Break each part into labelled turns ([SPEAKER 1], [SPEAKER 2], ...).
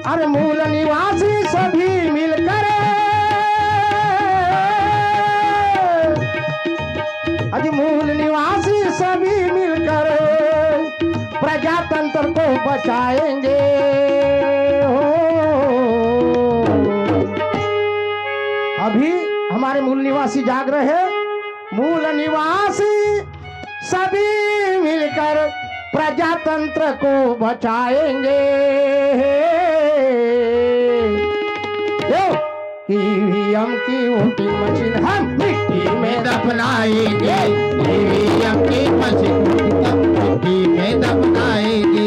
[SPEAKER 1] अरे मूल निवासी सभी मिलकर अज मूल निवासी सभी मिलकर प्रजातंत्र को बचाएंगे हो। अभी हमारे मूल निवासी जाग रहे हैं। मूल निवासी सभी मिलकर प्रजातंत्र को बचाएंगे। ईवीएम की वोटिंग मशीन हम मिट्टी में दफनाएंगे।
[SPEAKER 2] ईवीएम की मशीन हम मिट्टी में दफनाएंगे।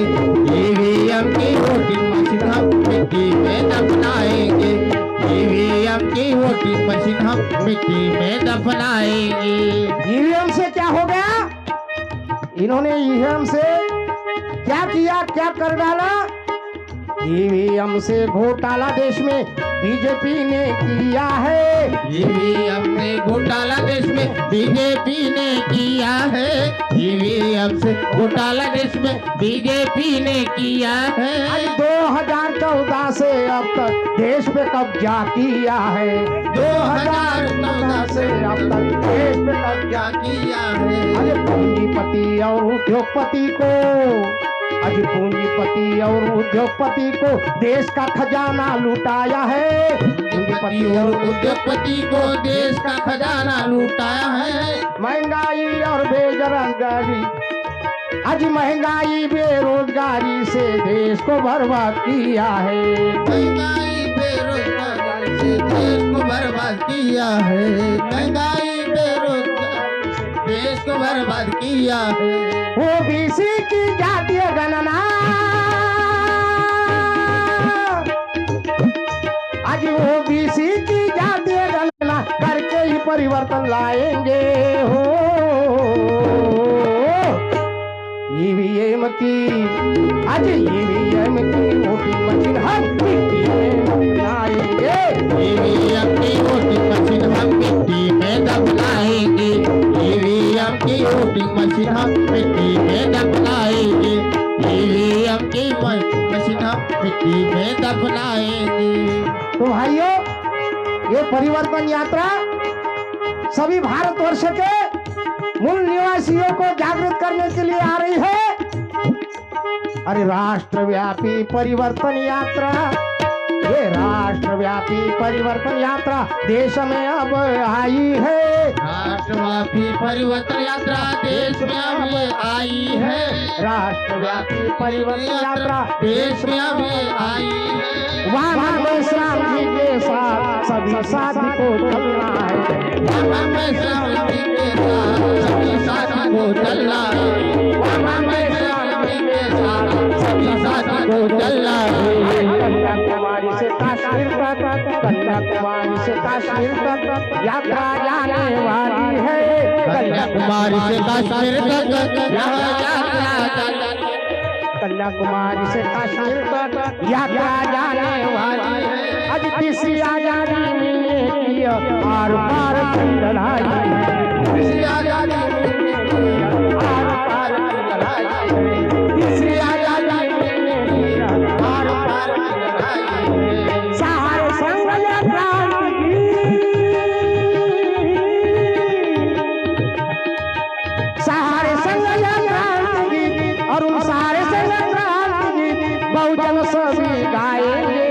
[SPEAKER 2] ईवीएम की वोटिंग मशीन हम मिट्टी में दफनाएंगे। ईवीएम की वोटिंग मशीन हम मिट्टी में दफनाएंगे।
[SPEAKER 1] ईवीएम से क्या हो गया? इन्होंने ईवीएम से क्या किया, क्या कर डाला? ईवीएम से घोटाला देश में बीजेपी ने किया है।
[SPEAKER 2] ईवीएम से घोटाला देश में बीजेपी ने किया है। ईवीएम से घोटाला देश में बीजेपी ने किया है।
[SPEAKER 1] 2014 से अब तक देश पे कब्जा किया है।
[SPEAKER 2] 2014 से
[SPEAKER 1] अब तक देश पे
[SPEAKER 2] कब्जा किया है।
[SPEAKER 1] अरे पूंजीपति और उद्योगपति को पूंजीपति और उद्योगपति को देश का खजाना लुटाया है।
[SPEAKER 2] पूंजीपति और उद्योगपति को देश का खजाना लुटाया है।
[SPEAKER 1] महंगाई और बेरोजगारी महंगाई बेरोजगारी से देश को बर्बाद किया है।
[SPEAKER 2] महंगाई बेरोजगारी से देश को बर्बाद किया है। महंगाई बेरोजगारी से देश को बर्बाद किया है।
[SPEAKER 1] ओबीसी की जातीय गणना आज ओबीसी की जातीय गणना करके ही परिवर्तन लाएंगे हो। ईवीएम की वोटिंग मशीन हम मिट्टी में दफनाएंगे।
[SPEAKER 2] ईवीएम की वोटिंग मशीन हम मिट्टी में दफनाएंगे। ईवीएम की वोटिंग मशीन हम मिट्टी में दफनाएंगे। ईवीएम की मशीन हम मिट्टी में दफनाएंगे।
[SPEAKER 1] तो भाइयों, ये परिवर्तन यात्रा सभी भारतवर्ष के मूल निवासियों को जागृत करने के लिए आ रही है। अरे राष्ट्रव्यापी परिवर्तन यात्रा, ये राष्ट्रव्यापी परिवर्तन यात्रा देश में अब आई है।
[SPEAKER 2] राष्ट्रव्यापी परिवर्तन यात्रा देश में अब आई है।
[SPEAKER 1] राष्ट्रव्यापी परिवर्तन यात्रा
[SPEAKER 2] देश में अब आई है।
[SPEAKER 1] वहाँ में श्याम जी के साथ सभी साथी को चलना है।
[SPEAKER 2] वहाँ में श्याम जी के साथ सभी साथी को चलना है। वहाँ में श्याम जी के साथ सभी साथी को चलना है।
[SPEAKER 1] कन्याकुमारी से कश्मीर तक, कन्याकुमारी से कश्मीर तक यात्रा जाने वाली है।
[SPEAKER 2] कन्याकुमारी से कश्मीर तक
[SPEAKER 1] कन्याकुमारी से कश्मीर तक यात्रा जाने वाली है। आज तीसरी आजादी मिलने की आर पार की लड़ाई है। तीसरी आजादी मिलने की आर पार की लड़ाई है। तीसरी आजादी मिलने की आर पार की लड़ाई है। सहारे संग क्रांति सहारे संग क्रांति और उन सहारे संग क्रांति बहुजन सभी गाएंगे।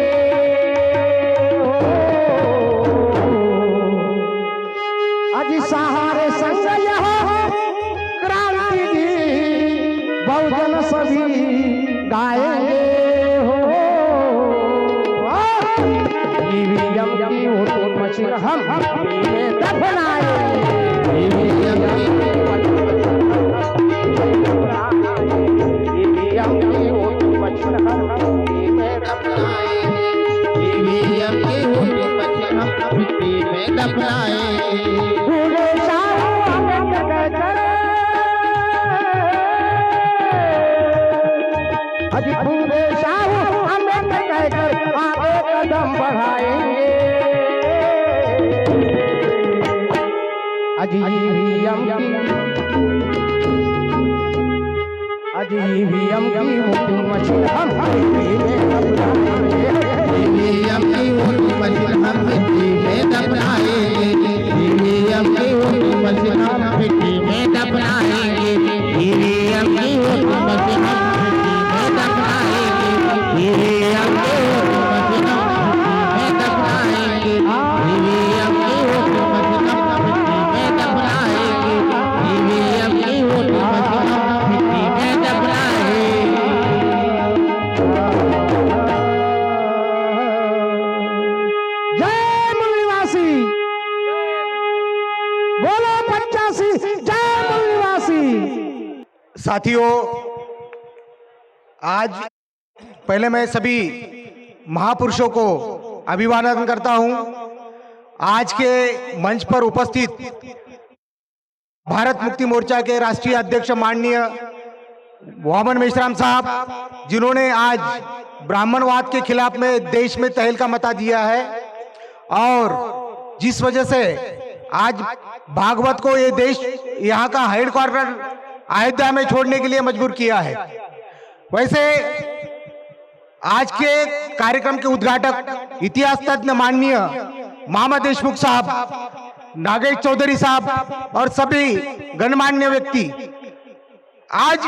[SPEAKER 1] अजी सहारे संग यह क्रांति बहुजन सभी गाएंगे हो। ईवीएम की वोटिंग मशीन हम मिट्टी में दफनाएंगे। ईवीएम की वोटिंग मशीन हम मिट्टी में दफनाएंगे।
[SPEAKER 2] ईवीएम की वोटिंग मशीन हम मिट्टी में दफनाएंगे।
[SPEAKER 1] अजी फूले शाहू हमें कहकर आगे कदम बढ़ाएंगे। अजी ईवीएम की आज ईवीएम की वोटिंग मशीन हम मिट्टी में दफनाएंगे।
[SPEAKER 2] ईवीएम की वोटिंग मशीन हम मिट्टी में दफनाएंगे। ईवीएम की वोटिंग मशीन हम मिट्टी में दफनाएंगे। ईवीएम की वोटिंग मशीन हम मिट्टी में दफनाएंगे। ईवीएम की वोटिंग मशीन हम मिट्टी में दफनाएंगे। ईवीएम की वोटिंग मशीन हम मिट्टी में दफनाएंगे। ईवीएम की वोटिंग मशीन हम मिट्टी में दफनाएंगे।
[SPEAKER 1] जय मूल निवासी, बोलो 85, जय मूल निवासी।
[SPEAKER 3] साथियों, आज पहले मैं सभी महापुरुषों को अभिवादन करता हूं। आज के मंच पर उपस्थित भारत मुक्ति मोर्चा के राष्ट्रीय अध्यक्ष माननीय वामन मेश्राम साहब, जिन्होंने आज ब्राह्मणवाद के खिलाफ में देश में तहलका मचा दिया है और जिस वजह से आज भागवत को ये देश यहाँ का हेडक्वार्टर अयोध्या में छोड़ने के लिए मजबूर किया है। वैसे आज के कार्यक्रम के उद्घाटक इतिहास तज्ञ माननीय मामा देशमुख साहब, नागेश चौधरी साहब और सभी गणमान्य व्यक्ति, आज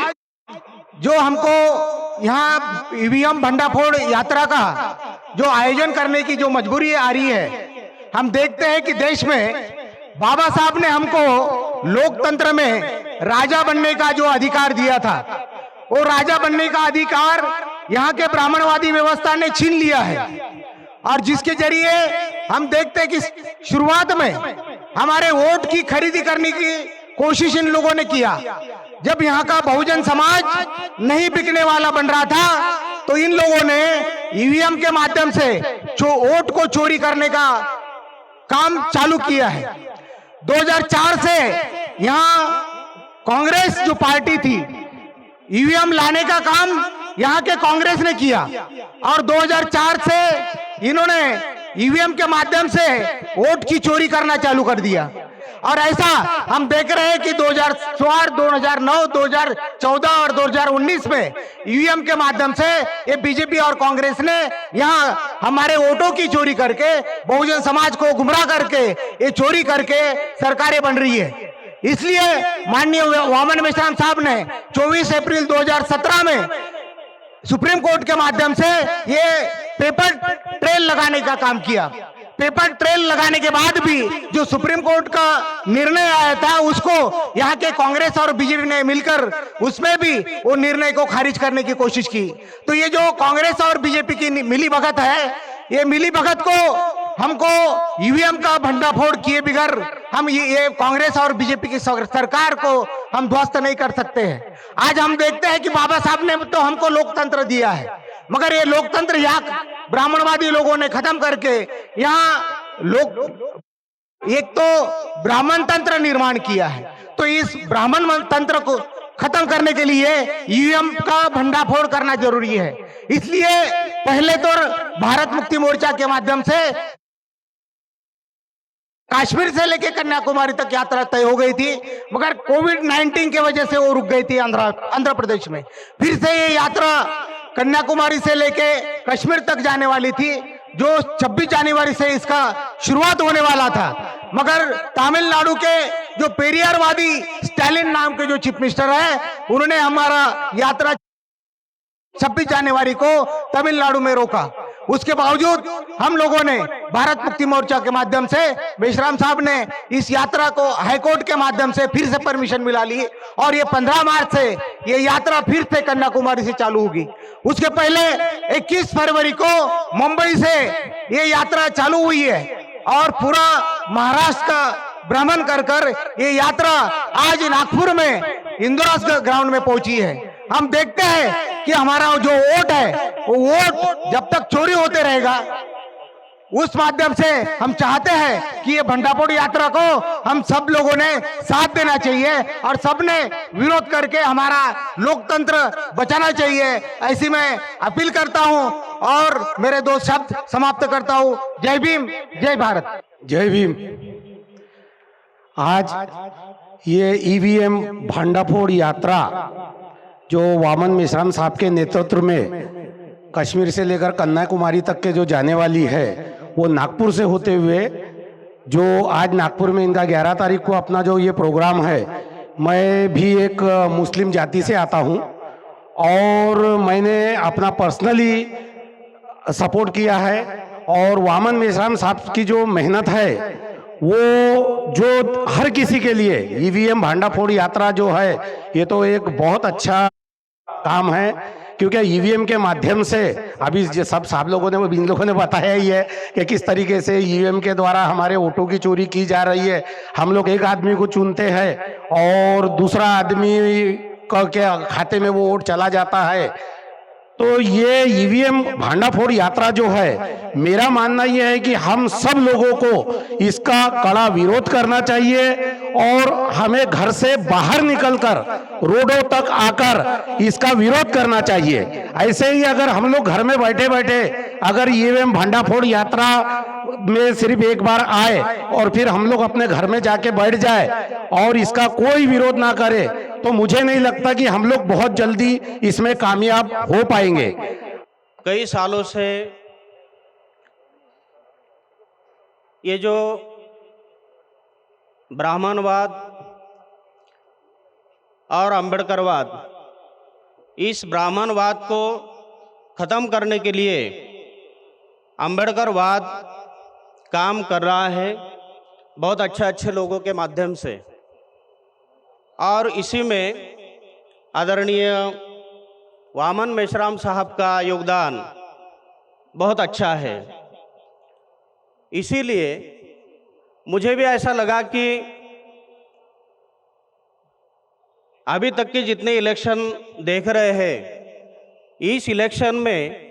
[SPEAKER 3] जो हमको यहाँ ईवीएम भंडाफोड़ यात्रा का जो आयोजन करने की जो मजबूरी आ रही है, हम देखते हैं कि देश में बाबा साहब ने हमको लोकतंत्र में राजा बनने का जो अधिकार दिया था, वो राजा बनने का अधिकार यहाँ के ब्राह्मणवादी व्यवस्था ने छीन लिया है। और जिसके जरिए हम देखते हैं कि शुरुआत में हमारे वोट की खरीदी करने की कोशिश इन लोगों ने किया। जब यहाँ का बहुजन समाज नहीं बिकने वाला बन रहा था, तो इन लोगों ने ईवीएम के माध्यम से वोट को चोरी करने का काम चालू किया है। 2004 से यहाँ कांग्रेस जो पार्टी थी, ईवीएम लाने का काम यहाँ के कांग्रेस ने किया और 2004 से इन्होंने ईवीएम के माध्यम से वोट की चोरी करना चालू कर दिया। और ऐसा हम देख रहे हैं कि 2004, 2009, 2014 और 2019 में ईवीएम के माध्यम से ये बीजेपी और कांग्रेस ने यहाँ हमारे वोटों की चोरी करके बहुजन समाज को गुमराह करके ये चोरी करके सरकारें बन रही है। इसलिए माननीय वामन मेश्राम साहब ने 24 अप्रैल 2017 में सुप्रीम कोर्ट के माध्यम से ये पेपर ट्रेल लगाने का काम किया। पेपर ट्रेल लगाने के बाद भी जो सुप्रीम कोर्ट का निर्णय आया था, उसको यहाँ के कांग्रेस और बीजेपी ने मिलकर उसमें भी वो निर्णय को खारिज करने की कोशिश की। तो ये जो कांग्रेस और बीजेपी की मिली भगत है, ये मिली भगत को हमको ईवीएम का भंडाफोड़ किए बिगैर हम ये कांग्रेस और बीजेपी की सरकार को हम ध्वस्त नहीं कर सकते हैं। आज हम देखते हैं कि बाबा साहब ने तो हमको लोकतंत्र दिया है, मगर ये लोकतंत्र यहाँ ब्राह्मणवादी लोगों ने खत्म करके यहाँ लोग एक तो ब्राह्मण तंत्र निर्माण किया है। तो इस ब्राह्मण तंत्र को खत्म करने के लिए ईवीएम का भंडाफोड़ करना जरूरी है। इसलिए पहले तो भारत मुक्ति मोर्चा के माध्यम से कश्मीर से लेकर कन्याकुमारी तक यात्रा तय हो गई थी, मगर कोविड-19 की वजह से वो रुक गई थी आंध्र प्रदेश में। फिर से ये यात्रा कन्याकुमारी से लेके कश्मीर तक जाने वाली थी, जो 26 जनवरी से इसका शुरुआत होने वाला था। मगर तमिलनाडु के जो पेरियारवादी स्टालिन नाम के जो चीफ मिनिस्टर है, उन्होंने हमारा यात्रा 26 जनवरी को तमिलनाडु में रोका। उसके बावजूद हम लोगों ने भारत मुक्ति मोर्चा के माध्यम से मेश्राम साहब ने इस यात्रा को हाईकोर्ट के माध्यम से फिर से परमिशन मिला ली और ये 15 मार्च से ये यात्रा फिर से कन्याकुमारी से चालू होगी। उसके पहले 21 फरवरी को मुंबई से ये यात्रा चालू हुई है और पूरा महाराष्ट्र का भ्रमण कर ये यात्रा आज नागपुर में इंदिरा ग्राउंड में पहुंची है। हम देखते हैं कि हमारा जो वोट है, वो वोट जब तक चोरी होते रहेगा, उस माध्यम से हम चाहते हैं कि ये भंडाफोड़ यात्रा को हम सब लोगों ने साथ देना चाहिए और सबने विरोध करके हमारा लोकतंत्र बचाना चाहिए, ऐसी मैं अपील करता हूं और मेरे 2 शब्द समाप्त करता हूं। जय भीम, जय भारत।
[SPEAKER 4] जय भीम। आज ये ईवीएम भंडाफोड़ यात्रा जो वामन मेश्राम साहब के नेतृत्व में कश्मीर से लेकर कन्याकुमारी तक के जो जाने वाली है, वो नागपुर से होते हुए जो आज नागपुर में इनका 11 तारीख को अपना जो ये प्रोग्राम है, मैं भी एक मुस्लिम जाति से आता हूँ और मैंने अपना पर्सनली सपोर्ट किया है। और वामन मेश्राम साहब की जो मेहनत है वो जो हर किसी के लिए ईवीएम भांडाफोड़ यात्रा जो है, ये तो एक बहुत अच्छा काम है, क्योंकि ईवीएम के माध्यम से अभी सब लोगों ने इन लोगों ने बताया ही है कि किस तरीके से ईवीएम के द्वारा हमारे वोटों की चोरी की जा रही है। हम लोग एक आदमी को चुनते हैं और दूसरा आदमी के खाते में वो वोट चला जाता है। तो ये ईवीएम भांडाफोड़ यात्रा जो है, मेरा मानना यह है कि हम सब लोगों को इसका कड़ा विरोध करना चाहिए और हमें घर से बाहर निकलकर रोडों तक आकर इसका विरोध करना चाहिए। ऐसे ही अगर हम लोग घर में बैठे बैठे अगर ईवीएम भांडाफोड़ यात्रा में सिर्फ एक बार आए और फिर हम लोग अपने घर में जाके बैठ जाए और इसका कोई विरोध ना करे, तो मुझे नहीं लगता कि हम लोग बहुत जल्दी इसमें कामयाब हो पाएंगे।
[SPEAKER 5] कई सालों से ये जो ब्राह्मणवाद और अंबेडकरवाद, इस ब्राह्मणवाद को खत्म करने के लिए अंबेडकरवाद काम कर रहा है बहुत अच्छे लोगों के माध्यम से, और इसी में आदरणीय वामन मेश्राम साहब का योगदान बहुत अच्छा है। इसीलिए मुझे भी ऐसा लगा कि अभी तक के जितने इलेक्शन देख रहे हैं, इस इलेक्शन में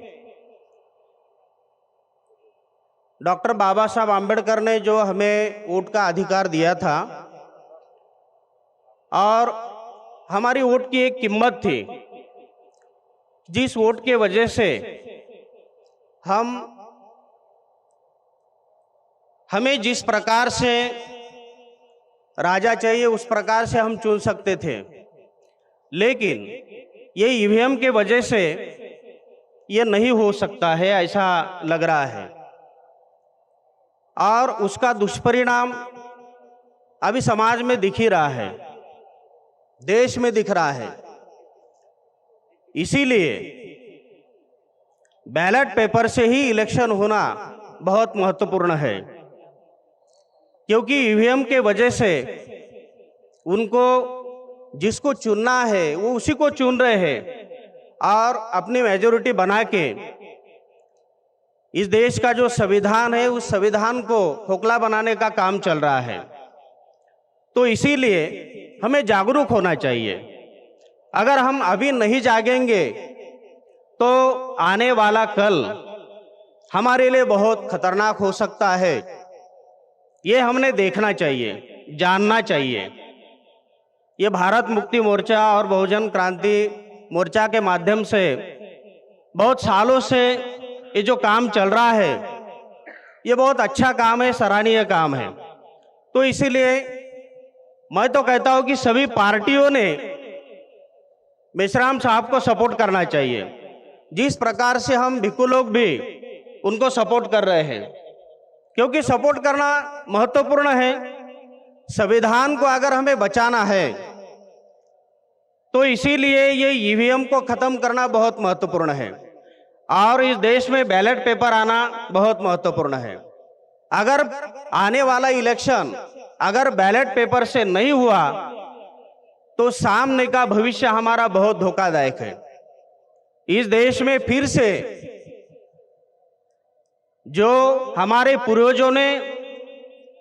[SPEAKER 5] डॉक्टर बाबा साहब आम्बेडकर ने जो हमें वोट का अधिकार दिया था और हमारी वोट की एक कीमत थी, जिस वोट के वजह से हमें जिस प्रकार से राजा चाहिए उस प्रकार से हम चुन सकते थे, लेकिन ये ईवीएम के वजह से ये नहीं हो सकता है, ऐसा लग रहा है। और उसका दुष्परिणाम अभी समाज में दिख ही रहा है, देश में दिख रहा है। इसीलिए बैलेट पेपर से ही इलेक्शन होना बहुत महत्वपूर्ण है, क्योंकि ईवीएम के वजह से उनको जिसको चुनना है वो उसी को चुन रहे हैं और अपनी मेजॉरिटी बना के इस देश का जो संविधान है उस संविधान को खोखला बनाने का काम चल रहा है। तो इसीलिए हमें जागरूक होना चाहिए। अगर हम अभी नहीं जागेंगे तो आने वाला कल हमारे लिए बहुत खतरनाक हो सकता है। ये हमने देखना चाहिए, जानना चाहिए। ये भारत मुक्ति मोर्चा और बहुजन क्रांति मोर्चा के माध्यम से बहुत सालों से ये जो काम चल रहा है, ये बहुत अच्छा काम है, सराहनीय काम है। तो इसीलिए मैं तो कहता हूं कि सभी पार्टियों ने मेश्राम साहब को सपोर्ट करना चाहिए। जिस प्रकार से हम भिक्खु लोग भी उनको सपोर्ट कर रहे हैं, क्योंकि सपोर्ट करना महत्वपूर्ण है। संविधान को अगर हमें बचाना है तो इसीलिए ये ईवीएम को खत्म करना बहुत महत्वपूर्ण है और इस देश में बैलेट पेपर आना बहुत महत्वपूर्ण है। अगर आने वाला इलेक्शन अगर बैलेट पेपर से नहीं हुआ तो सामने का भविष्य हमारा बहुत धोखादायक है। इस देश में फिर से जो हमारे पूर्वजों ने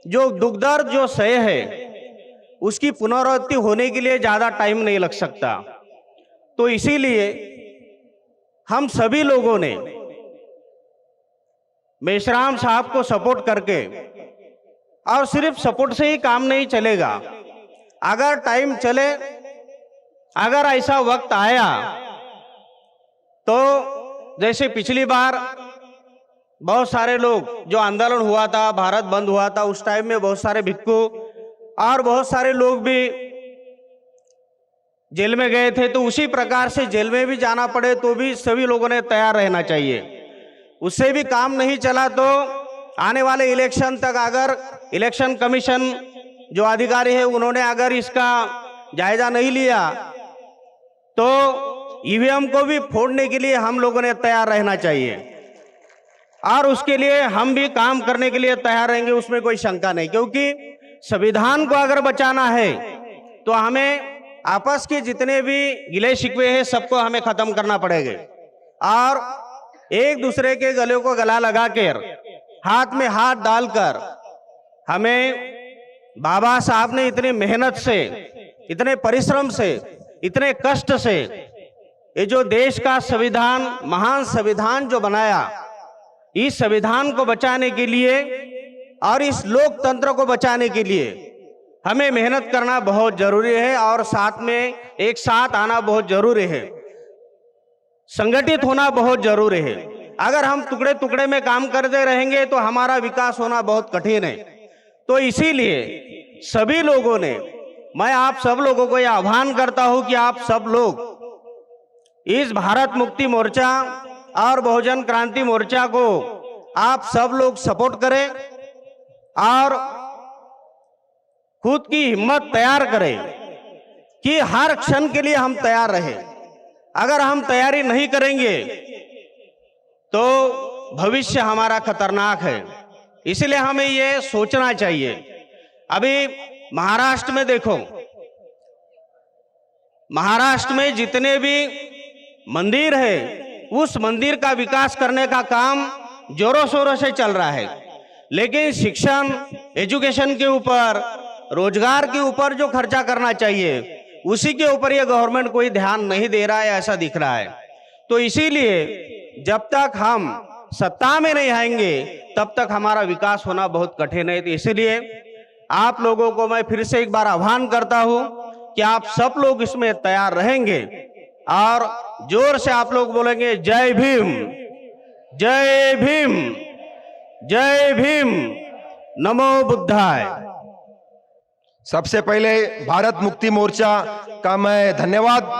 [SPEAKER 5] जो दुख दर्द जो सहे है उसकी पुनरावृत्ति होने के लिए ज्यादा टाइम नहीं लग सकता। तो इसीलिए हम सभी लोगों ने मेश्राम साहब को सपोर्ट करके, और सिर्फ सपोर्ट से ही काम नहीं चलेगा, अगर टाइम चले, अगर ऐसा वक्त आया तो जैसे पिछली बार बहुत सारे लोग जो आंदोलन हुआ था, भारत बंद हुआ था, उस टाइम में बहुत सारे भिक्खु और बहुत सारे लोग भी जेल में गए थे, तो उसी प्रकार से जेल में भी जाना पड़े तो भी सभी लोगों ने तैयार रहना चाहिए। उससे भी काम नहीं चला तो आने वाले इलेक्शन तक अगर इलेक्शन कमीशन जो अधिकारी है उन्होंने अगर इसका जायजा नहीं लिया तो ईवीएम को भी फोड़ने के लिए हम लोगों ने तैयार रहना चाहिए, और उसके लिए हम भी काम करने के लिए तैयार रहेंगे, उसमें कोई शंका नहीं। क्योंकि संविधान को अगर बचाना है तो हमें आपस के जितने भी गिले शिकवे हैं सबको हमें खत्म करना पड़ेगा, और एक दूसरे के गले को गला लगाकर हाथ में हाथ डालकर हमें बाबा साहब ने इतनी मेहनत से, इतने परिश्रम से, इतने कष्ट से ये जो देश का संविधान, महान संविधान जो बनाया, इस संविधान को बचाने के लिए और इस लोकतंत्र को बचाने के लिए हमें मेहनत करना बहुत जरूरी है, और साथ में एक साथ आना बहुत जरूरी है, संगठित होना बहुत जरूरी है। अगर हम टुकड़े टुकड़े में काम करते रहेंगे तो हमारा विकास होना बहुत कठिन है। तो इसीलिए सभी लोगों ने, मैं आप सब लोगों को यह आह्वान करता हूं कि आप सब लोग इस भारत मुक्ति मोर्चा और बहुजन क्रांति मोर्चा को आप सब लोग सपोर्ट करें और खुद की हिम्मत तैयार करें कि हर क्षण के लिए हम तैयार रहें। अगर हम तैयारी नहीं करेंगे तो भविष्य हमारा खतरनाक है, इसलिए हमें ये सोचना चाहिए। अभी महाराष्ट्र में देखो, महाराष्ट्र में जितने भी मंदिर है उस मंदिर का विकास करने का काम जोरों शोरों से चल रहा है, लेकिन शिक्षण, एजुकेशन के ऊपर, रोजगार के ऊपर जो खर्चा करना चाहिए उसी के ऊपर ये गवर्नमेंट कोई ध्यान नहीं दे रहा है, ऐसा दिख रहा है। तो इसीलिए जब तक हम सत्ता में नहीं आएंगे तब तक हमारा विकास होना बहुत कठिन है। तो इसीलिए आप लोगों को मैं फिर से एक बार आह्वान करता हूं कि आप सब लोग इसमें तैयार रहेंगे और जोर से आप लोग बोलेंगे जय भीम, जय भीम, जय भीम, नमो बुद्धाय।
[SPEAKER 6] सबसे पहले भारत मुक्ति मोर्चा का मैं धन्यवाद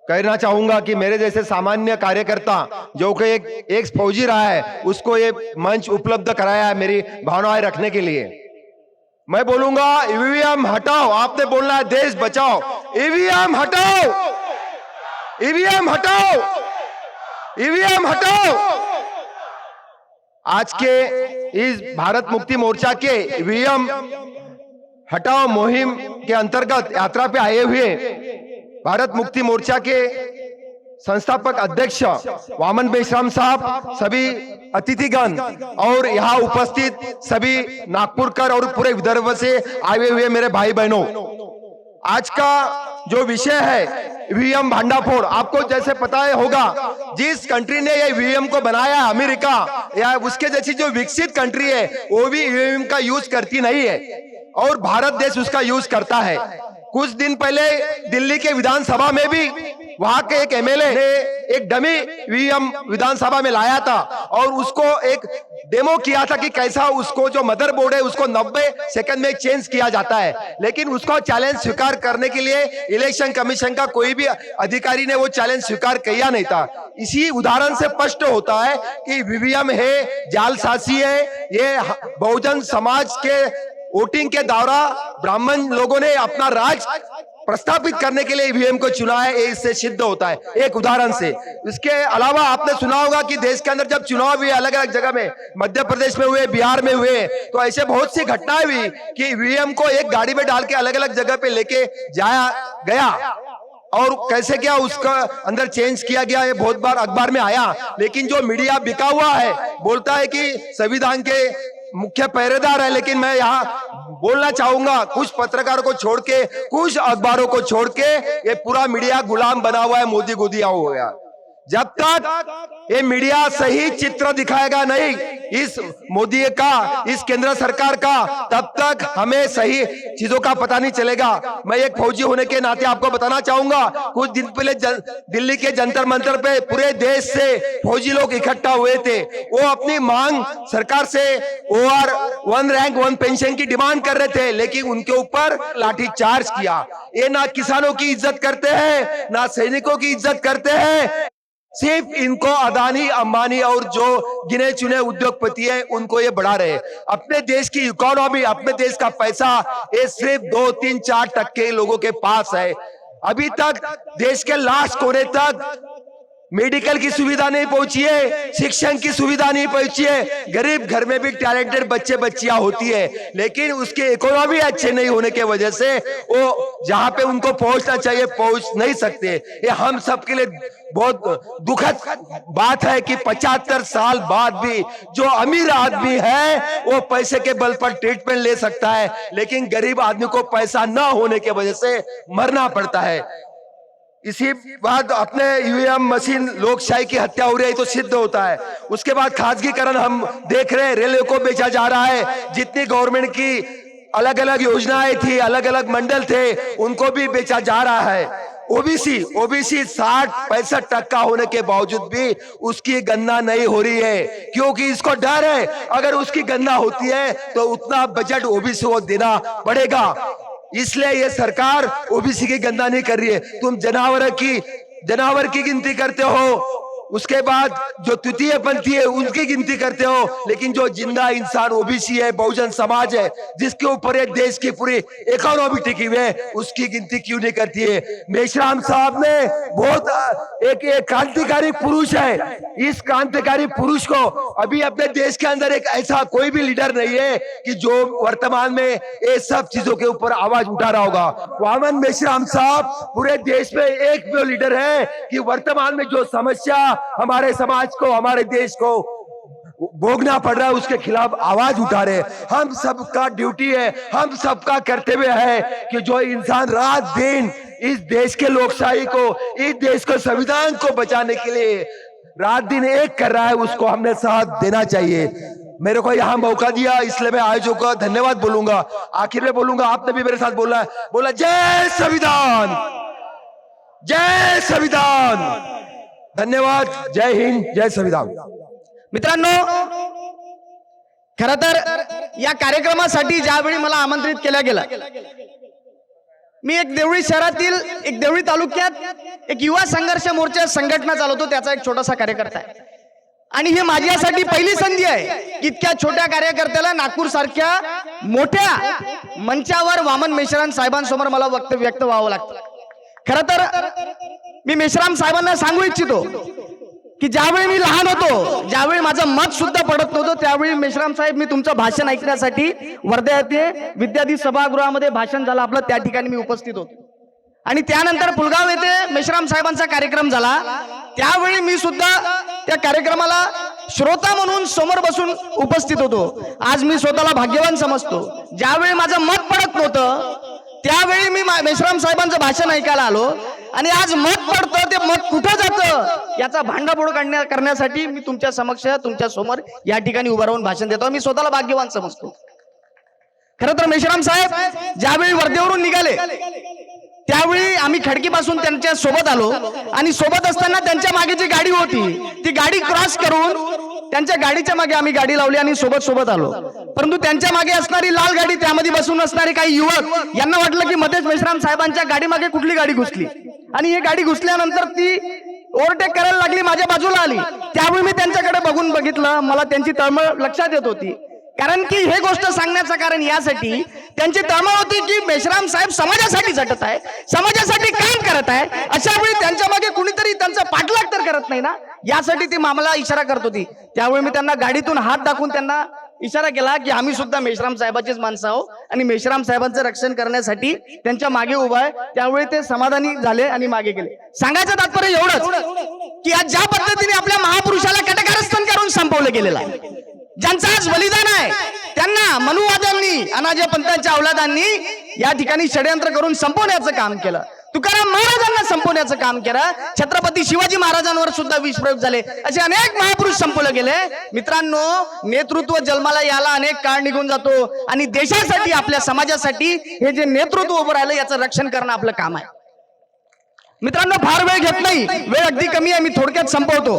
[SPEAKER 6] कहना चाहूंगा कि मेरे जैसे सामान्य कार्यकर्ता जो कि एक फौजी रहा है उसको ये मंच उपलब्ध कराया है मेरी भावनाएं रखने के लिए। मैं बोलूंगा ईवीएम हटाओ, आपने बोलना है देश बचाओ। ईवीएम हटाओ, ईवीएम हटाओ, ईवीएम हटाओ। आज के इस भारत मुक्ति मोर्चा के ईवीएम हटाओ मुहिम के अंतर्गत यात्रा पे आए हुए भारत मुक्ति मोर्चा के संस्थापक अध्यक्ष वामन बेशराम साहब, सभी अतिथिगण और यहाँ उपस्थित सभी नागपुरकर और पूरे विदर्भ से आए हुए मेरे भाई बहनों, आज का जो विषय है ईवीएम भांडाफोड़, आपको जैसे पता है होगा जिस कंट्री ने ये ईवीएम को बनाया, अमेरिका या उसके जैसी जो विकसित कंट्री है वो भी ईवीएम का यूज करती नहीं है और भारत देश उसका यूज करता है। कुछ दिन पहले दिल्ली के विधानसभा में भी वहां के एक एमएलए ने एक डमी ईवीएम विधानसभा में लाया था और उसको एक डेमो किया था कि कैसा उसको जो मदरबोर्ड है उसको 90 सेकंड में चेंज किया जाता है, लेकिन उसको चैलेंज स्वीकार करने के लिए इलेक्शन कमीशन का कोई भी अधिकारी ने वो चैलेंज स्वीकार किया नहीं था। इसी उदाहरण से स्पष्ट होता है कि ईवीएम है, जालसाजी है, ये बहुजन समाज के वोटिंग के दौरा ब्राह्मण लोगों ने अपना राज प्रस्थापित करने के लिए ईवीएम को चुना है, इससे सिद्ध होता है एक उदाहरण से। इसके अलावा आपने सुना होगा कि देश के अंदर जब चुनाव हुए अलग अलग जगह में, मध्य प्रदेश में हुए, बिहार में हुए, तो ऐसे बहुत सी घटनाएं हुई कि ईवीएम को एक गाड़ी में डाल के अलग अलग जगह पे लेके जाया गया और कैसे क्या उसका अंदर चेंज किया गया, ये बहुत बार अखबार में आया। लेकिन जो मीडिया बिका हुआ है बोलता है कि संविधान के मुख्य पहरेदार है, लेकिन मैं यहाँ बोलना चाहूंगा कुछ पत्रकारों को छोड़ के, कुछ अखबारों को छोड़ के ये पूरा मीडिया गुलाम बना हुआ है, मोदी गोदिया हो गया। जब तक ये मीडिया सही चित्र दिखाएगा नहीं इस मोदी का, इस केंद्र सरकार का, तब तक हमें सही चीजों का पता नहीं चलेगा। मैं एक फौजी होने के नाते आपको बताना चाहूंगा, कुछ दिन पहले दिल्ली के जंतर मंतर पे पूरे देश से फौजी लोग इकट्ठा हुए थे। वो अपनी मांग सरकार से OR 1 रैंक 1 पेंशन की डिमांड कर रहे थे, लेकिन उनके ऊपर लाठीचार्ज किया। ये ना किसानों की इज्जत करते हैं, ना सैनिकों की इज्जत करते हैं, सिर्फ इनको अदानी अंबानी और जो गिने चुने उद्योगपति है उनको ये बढ़ा रहे। अपने देश की इकोनॉमी, अपने देश का पैसा ये सिर्फ 2-3-4% लोगों के पास है। अभी तक देश के लास्ट कोने तक मेडिकल की सुविधा नहीं पहुंची है, शिक्षण की सुविधा नहीं पहुंची है। गरीब घर में भी टैलेंटेड बच्चे बच्चियां होती है, लेकिन उसके इकोनॉमी अच्छे नहीं होने के वजह से वो जहां पे उनको पहुंचना चाहिए पहुंच नहीं सकते। ये हम सबके लिए बहुत दुखद बात है कि 75 साल बाद भी जो अमीर आदमी है वो पैसे के बल पर ट्रीटमेंट ले सकता है, लेकिन गरीब आदमी को पैसा ना होने के वजह से मरना पड़ता है। इसी बाद अपने ईवीएम मशीन लोकशाही की हत्या हो रही है तो सिद्ध होता है। उसके बाद खासगीकरण हम देख रहे हैं, रेलवे को बेचा जा रहा है। जितनी गवर्नमेंट की अलग अलग योजनाएं थी, अलग अलग मंडल थे, उनको भी बेचा जा रहा है। ओबीसी 60-65% होने के बावजूद भी उसकी गणना नहीं हो रही है, क्योंकि इसको डर है अगर उसकी गणना होती है तो उतना बजट ओबीसी को देना पड़ेगा। इसलिए ये सरकार ओबीसी की गणना नहीं कर रही है। तुम जानवर की गिनती करते हो, उसके बाद जो तृतीय पंथी है उनकी गिनती करते हो, लेकिन जो जिंदा इंसान ओबीसी है, बहुजन समाज है, जिसके ऊपर एक देश की पूरी इकोनॉमी टिकी हुई है, उसकी गिनती क्यों नहीं करती है? मेश्राम साहब ने बहुत एक क्रांतिकारी पुरुष है। इस क्रांतिकारी पुरुष को अभी अपने देश के अंदर एक ऐसा कोई भी लीडर नहीं है कि जो वर्तमान में ये सब चीजों के ऊपर आवाज उठा रहा होगा। वामन मेश्राम साहब पूरे देश में एक भी लीडर है कि वर्तमान में जो समस्या हमारे समाज को, हमारे देश को भोगना पड़ रहा है उसके खिलाफ आवाज उठा रहे। हम सबका ड्यूटी है, हम सबका कर्तव्य है कि जो इंसान रात दिन इस देश के लोकशाही को, इस देश को, संविधान को बचाने के लिए रात दिन एक कर रहा है, उसको हमने साथ देना चाहिए। मेरे को यहाँ मौका दिया इसलिए मैं आयोजक का धन्यवाद बोलूंगा। आखिर में बोलूंगा, आपने भी मेरे साथ बोला जय संविधान, जय संविधान। धन्यवाद, जय हिंद, जय संविधान।
[SPEAKER 7] मित्रांनो, खरं तर या कार्यक्रमासाठी ज्यावेळी मला आमंत्रित केलं गेलं, मी एक देवळी शहरातील, एक देवळी तालुक्यात एक युवा संघर्ष मोर्चा संघटना चालवतो, त्याचा एक छोटासा कार्यकर्ता आहे। आणि ही माझ्यासाठी पहिली संधी आहे की इतक्या छोट्या कार्यकर्त्याला नागपूर सारख्या मोठ्या मंचावर वामन मेश्राम साहेबांसमोर मला वक्तव्य व्यक्त व्हावं लागतं। खरं तर मी मेश्राम साहेबांना सांगू इच्छितो की ज्यावेळी मी लहान होतो, ज्यावेळी माझं मत सुद्धा पडत नव्हतं, त्यावेळी मेश्राम साहेब मी तुमचं भाषण ऐकण्यासाठी वर्धा येथे विद्यार्थी सभागृहामध्ये भाषण झालं आपलं, त्या ठिकाणी मी उपस्थित होतो। आणि त्यानंतर पुलगाव येथे मेश्राम साहेबांचा कार्यक्रम झाला, त्यावेळी मी सुद्धा त्या कार्यक्रमाला श्रोता म्हणून समोर बसून उपस्थित होतो। आज मी स्वतःला भाग्यवान समजतो, ज्यावेळी माझं मत पडत नव्हतं त्यावेळी मी मेश्राम साहेबांचं भाषण ऐकायला आलो, आणि आज मत पडतं ते मत कुठं जातं याचा भांडाफोड करण्यासाठी मी तुमच्या समक्ष, तुमच्या समोर या ठिकाणी उभं राहून भाषण देतो। मी स्वतःला भाग्यवान समजतो। खरं तर मेश्राम साहेब ज्यावेळी वर्धेवरून निघाले त्यावेळी आम्ही खडकीपासून त्यांच्या सोबत आलो, आणि सोबत असताना त्यांच्या मागे जी गाडी होती ती गाडी क्रॉस करून त्यांच्या गाडीच्या मागे आम्ही गाडी लावली आणि सोबत आलो। परंतु त्यांच्या मागे असणारी लाल गाडी, त्यामध्ये बसून असणारे काही युवक यांना वाटलं की मध्येच मेश्राम साहेबांच्या गाडी मागे कुठली गाडी घुसली, आणि ही गाडी घुसल्यानंतर ती ओव्हरटेक करायला लागली, माझ्या बाजूला आली। त्यावेळी मी त्यांच्याकडे बघितलं, मला त्यांची तळमळ लक्षात येत होती, कारण की हे गोष्ट सांगण्याचं कारण यासाठी त्यांची तळमळ होती की मेश्राम साहेब समाजासाठी झटत आहे, समाजासाठी काम करत आहे, अशा वेळी त्यांच्या मागे कुणीतरी त्यांचा पाठलाग तर करत नाही ना, यासाठी ती मामाला इशारा करत होती। त्यावेळी मी त्यांना गाडीतून हात दाखवून त्यांना इशारा केला की आम्ही सुद्धा मेश्राम साहेबाचीच माणसं आहोत आणि मेश्राम साहेबांचं रक्षण करण्यासाठी त्यांच्या मागे उभा आहे। त्यावेळी ते समाधानी झाले आणि मागे गेले। सांगायचं तात्पर्य एवढंच की आज ज्या पद्धतीने आपल्या महापुरुषाला कटकारस्थान करून संपवलं गेलेलं आहे, ज्यांचं आज बलिदान आहे, त्यांना मनुवाद्यांनी अनाजी पंतांच्या अवलादांनी या ठिकाणी षडयंत्र करून संपवण्याचं काम केलं. तुकाराम महाराजांना संपवण्याचं काम केलं. छत्रपती शिवाजी महाराजांवर सुद्धा विषप्रयोग झाले. असे अनेक महापुरुष संपवले गेले. मित्रांनो, नेतृत्व जन्माला याला अनेक काळ निघून जातो आणि देशासाठी आपल्या समाजासाठी हे जे नेतृत्व उभं राहिलं याचं रक्षण करणं आपलं काम आहे. मित्रांनो, फार वेळ घेत नाही, वेळ अगदी कमी आहे, मी थोडक्यात संपवतो.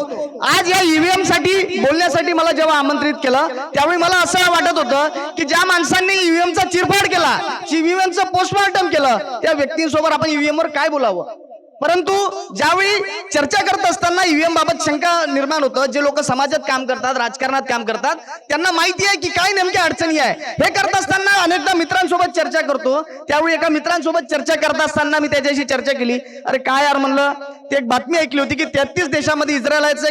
[SPEAKER 7] आज या ईव्हीएम साठी बोलण्यासाठी मला जेव्हा आमंत्रित केलं त्यावेळी मला असं वाटत होतं की ज्या माणसांनी ईव्हीएमचा चिरफाड केला, ईव्हीएमचं पोस्टमॉर्टम केलं, त्या व्यक्तींसोबत आपण ईव्हीएम वर काय बोलावं. परंतु ज्यावेळी चर्चा करत असताना ईव्हीएम बाबत शंका निर्माण होतं. जे लोक समाजात काम करतात, राजकारणात काम करतात, त्यांना माहिती आहे की काय नेमक्या अडचणी आहे. हे करत असताना अनेकदा मित्रांसोबत चर्चा करतो. त्यावेळी एका मित्रांसोबत चर्चा करत असताना मी त्याच्याशी चर्चा केली. अरे काय यार म्हणलं, ते एक बातमी ऐकली होती की 33 देशामध्ये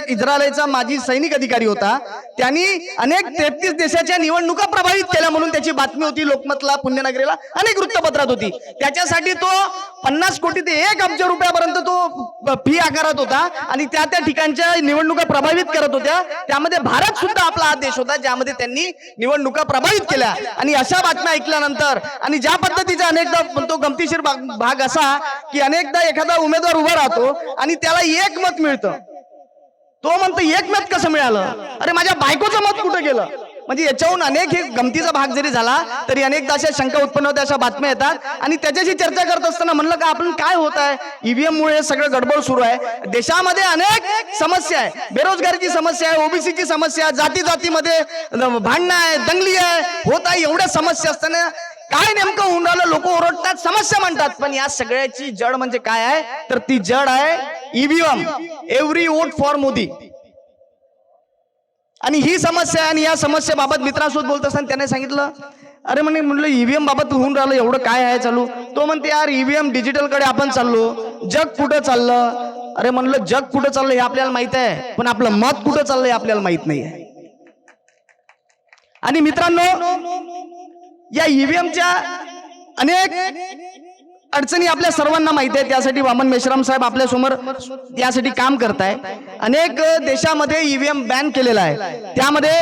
[SPEAKER 7] इस्रायलचा माजी सैनिक अधिकारी होता. त्यांनी अनेक 33 देशाच्या निवडणुका प्रभावित केल्या म्हणून त्याची बातमी होती. लोकमतला, पुण्यनगरीला, अनेक वृत्तपत्रात होती. त्याच्यासाठी तो 50 कोटी ते 1 अब्ज रुपयापर्यंत तो फी आकारत होता आणि त्या ठिकाणच्या निवडणुका प्रभावित करत होत्या. त्यामध्ये भारत सुद्धा आपला हा देश होता ज्यामध्ये त्यांनी निवडणुका प्रभावित केल्या. आणि अशा बातम्या ऐकल्यानंतर आणि ज्या पद्धतीचा अनेकदा म्हणतो गमतीशीर भाग असा की अनेकदा एखादा उमेदवार उभा राहतो आणि त्याला 1 मत मिळतं. तो म्हणतो 1 मत कसं मिळालं, अरे माझ्या बायकोचं मत कुठं गेलं. म्हणजे याच्याहून अनेक हे गमतीचा भाग जरी झाला तरी अनेकदा अशा शंका उत्पन्न होते, अशा बातम्या येतात. आणि त्याच्याशी चर्चा करत असताना म्हणलं का आपण काय होत आहे, ईव्हीएम मुळे सगळं गडबड सुरू आहे. देशामध्ये अनेक समस्या आहे, बेरोजगारीची समस्या आहे, ओबीसीची समस्या, जातीमध्ये भांडणं आहे, दंगली आहे, होत आहे. एवढ्या समस्या असताना काय नेमकं होऊन राहिलं, लोक ओरडतात, समस्या म्हणतात, पण या सगळ्याची जड म्हणजे काय आहे, तर ती जड आहे EVM, every vote for Modi. आणि ही समस्या आहे. आणि या समस्येबाबत मित्रांसोबत बोलत असताना त्याने सांगितलं, अरे म्हणलं ईव्हीएम बाबत होऊन राहिलं एवढं काय आहे चालू. तो म्हणते यार ईव्हीएम डिजिटल कडे आपण चाललो, जग कुठं चाललं. अरे म्हणलं जग कुठं चाललं हे आपल्याला माहित आहे, पण आपलं मत कुठं चाललं हे आपल्याला माहित नाही आहे. आणि मित्रांनो, या ईव्हीएमच्या अनेक अडचणी आपल्या सर्वांना माहिती आहे. त्यासाठी वामन मेश्राम साहेब आपल्या समोर यासाठी काम करताय. अनेक देशामध्ये ईव्हीएम बॅन केलेला आहे. त्यामध्ये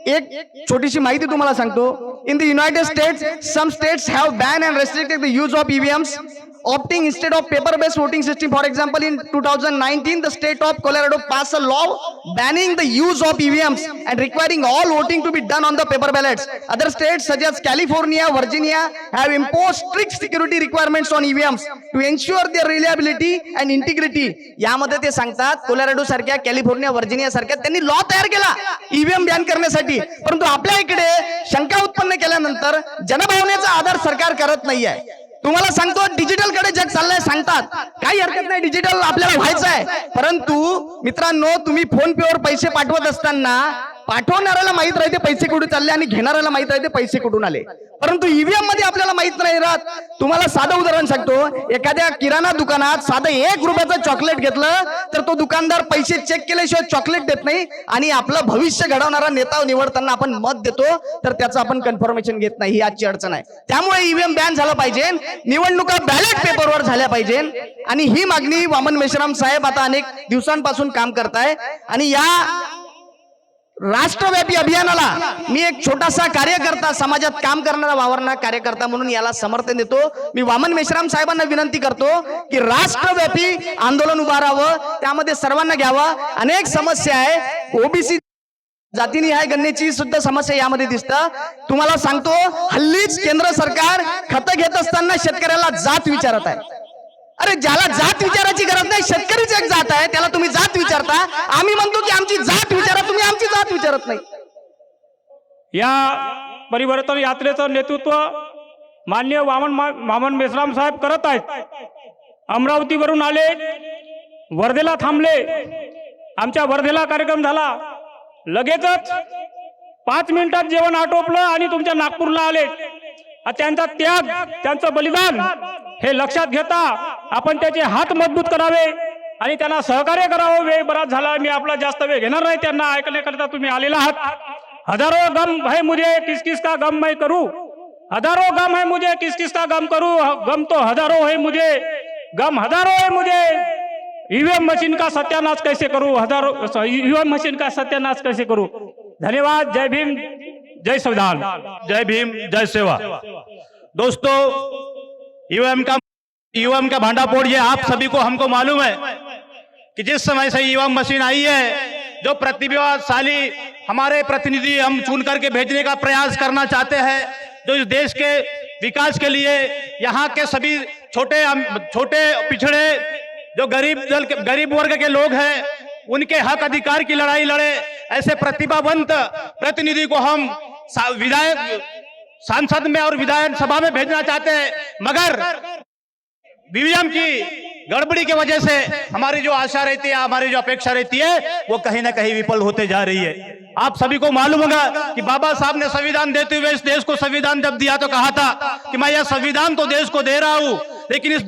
[SPEAKER 7] एक छोटीशी माहिती तुम्हाला सांगतो. In the United States some states have ban and restricted the use of EVMs opting instead of paper-based voting system. For example, in 2019, the state of Colorado passed a law banning the use of EVMs and requiring all voting to be done on the paper ballots. Other states such as California, Virginia have imposed strict security requirements on EVMs to ensure their reliability and integrity. यामध्ये ते सांगतात Colorado सारख्या, California, Virginia सारख्या त्यांनी law तयार केला EVM ban करण्यासाठी. परंतु आपल्या इकडे शंका उत्पन्न केल्यानंतर जनभावनेचा आदर सरकार करत नाहीये. तुम्हाला सांगतो डिजिटल कडे जग चाललंय, सांगतात काही हरकत नाही, डिजिटल आपल्याला व्हायचं आहे. परंतु मित्रांनो, तुम्ही फोन पे वर पैसे पाठवत असताना पाठवणाऱ्याला माहित राहते पैसे कुठे चालले आणि घेणाऱ्याला माहित राहते पैसे कुठून आले. परंतु ईव्हीएम मध्ये आपल्याला माहित नाही राहत. तुम्हाला साधं उदाहरण सांगतो. एखाद्या किराणा दुकानात साधं 1 रुपयाचं चॉकलेट घेतलं तर तो दुकानदार पैसे चेक केल्याशिवाय चॉकलेट देत नाही. आणि आपलं भविष्य घडवणारा नेता निवडताना आपण मत देतो तर त्याचं आपण कन्फर्मेशन घेत नाही. ही आजची अडचण आहे. त्यामुळे ईव्हीएम बॅन झालं पाहिजे, निवडणुका बॅलेट पेपरवर झाल्या पाहिजे. आणि ही मागणी वामन मेश्राम साहेब आता अनेक दिवसांपासून काम करताय. आणि या राष्ट्रव्यापी अभियानाला मी एक छोटासा कार्यकर्ता, समाजात काम करणारा वावरणारा कार्यकर्ता म्हणून याला समर्थन देतो. मी वामन मेश्राम साहेबांना विनंती करतो की राष्ट्रव्यापी आंदोलन उभारावं, त्यामध्ये सर्वांना घ्यावं. अनेक समस्या आहे, ओबीसी जातीनिहाय गणनेची सुद्धा समस्या यामध्ये दिसतं. तुम्हाला सांगतो, हल्लीच केंद्र सरकार खतं घेत असताना शेतकऱ्याला जात विचारत आहे. अरे ज्याला जात विचारायची गरज नाही, शेतकरीच एक जात आहे, त्याला तुम्ही जात विचारता. आम्ही म्हणतो की आमची जात विचारा, तुम्ही आमची जात विचारत नाही.
[SPEAKER 8] या परिवर्तन यात्रेचं नेतृत्व माननीय वामन मेश्राम साहेब करत आहेत. अमरावतीवरून आले, वर्धेला थांबले. आमच्या वर्धेला कार्यक्रम झाला, लगेचच 5 मिनिटात जेवण आटोपलं आणि तुमच्या नागपूरला आले. त्यांचा त्याग, त्यांचं बलिदान हे लक्षात घेता आपण त्याचे हात मजबूत करावे आणि त्यांना सहकार्य करावं. वेळ बराच झाला, मी आपला जास्त वेळ घेणार नाही. त्यांना ऐकण्याकरता तुम्ही आलेला आहात. हजारों गम है मुझे, किस किस का गम मैं करूं. हजारों गम है मुझे, किस किस का गम करूं. गम तो हजारों है मुझे, गम हजारों है मुझे. ईवीएम मशीन का सत्यानाश कैसे करूं, ईवीएम मशीन का सत्यानाश कैसे करूं. धन्यवाद. जय भीम, जय संविधान।
[SPEAKER 9] जय भीम, जय सेवा। दोस्तों, ईवीएम का भांडाफोड़ ये आप सभी को हमको मालूम है कि जिस समय से ईवीएम मशीन आई है, जो प्रतिभाशाली हमारे प्रतिनिधि हम चुन करके भेजने का प्रयास करना चाहते हैं, जो इस देश के विकास के लिए यहाँ के सभी छोटे पिछड़े जो गरीब वर्ग के लोग हैं, उनके हक अधिकार की लड़ाई लड़े, ऐसे प्रतिभावंत प्रतिनिधि को हम विधायक सांसद में और विधायक सभा में भेजना चाहते हैं, मगर ईवीएम की गड़बड़ी की वजह से हमारी जो आशा रहती है, हमारी जो अपेक्षा रहती है, वो कहीं ना कहीं विफल होते जा रही है। आप सभी को मालूम होगा कि बाबा साहब ने संविधान देते हुए इस देश को संविधान जब दिया तो कहा था कि मैं यह संविधान तो देश को दे रहा हूं, लेकिन इस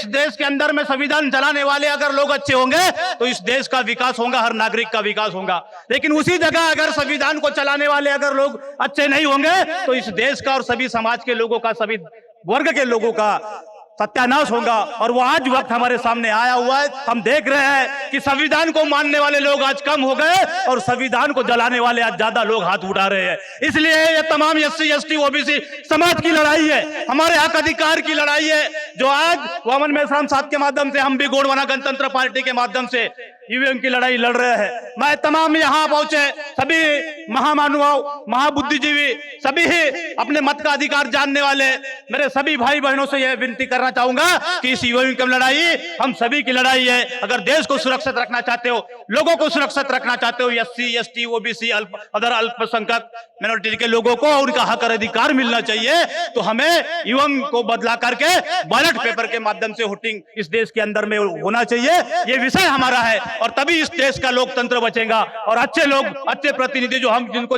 [SPEAKER 9] देश के अंदर में संविधान चलाने वाले अगर लोग अच्छे होंगे तो इस देश का विकास होगा, हर नागरिक का विकास होगा। लेकिन उसी जगह अगर संविधान को चलाने वाले अगर लोग अच्छे नहीं होंगे तो इस देश का और सभी समाज के लोगों का, सभी वर्ग के लोगों का सत्यानाश होगा। और वो आज वक्त हमारे सामने आया हुआ है। हम देख रहे हैं कि संविधान को मानने वाले लोग आज कम हो गए और संविधान को जलाने वाले आज ज्यादा लोग हाथ उठा रहे हैं। इसलिए ये तमाम SC ST OBC समाज की लड़ाई है, हमारे हक अधिकार की लड़ाई है, जो आज वामन मेश्राम साहब के माध्यम से, हम भी गोंडवाना गणतंत्र पार्टी के माध्यम से ईवीएम की लड़ाई लड़ रहे हैं। मैं तमाम यहाँ पहुंचे सभी महामानव, महाबुद्धिजीवी, सभी ही अपने मत का अधिकार जानने वाले मेरे सभी भाई बहनों से यह विनती करना चाहूंगा कि इस ईवीएम की लड़ाई हम सभी की लड़ाई है। अगर देश को सुरक्षित रखना चाहते हो, लोगों को सुरक्षित रखना चाहते हो, SC ST OBC अदर अल्पसंख्यक मिनोरिटी के लोगों को उनका हक और अधिकार मिलना चाहिए, तो हमें ईवीएम को बदला करके बैलेट पेपर के माध्यम से वोटिंग इस देश के अंदर में होना चाहिए। ये विषय हमारा है और तभी इस देश का लोकतंत्र बचेगा और अच्छे लोग, अच्छे प्रतिनिधि जो हम जिनको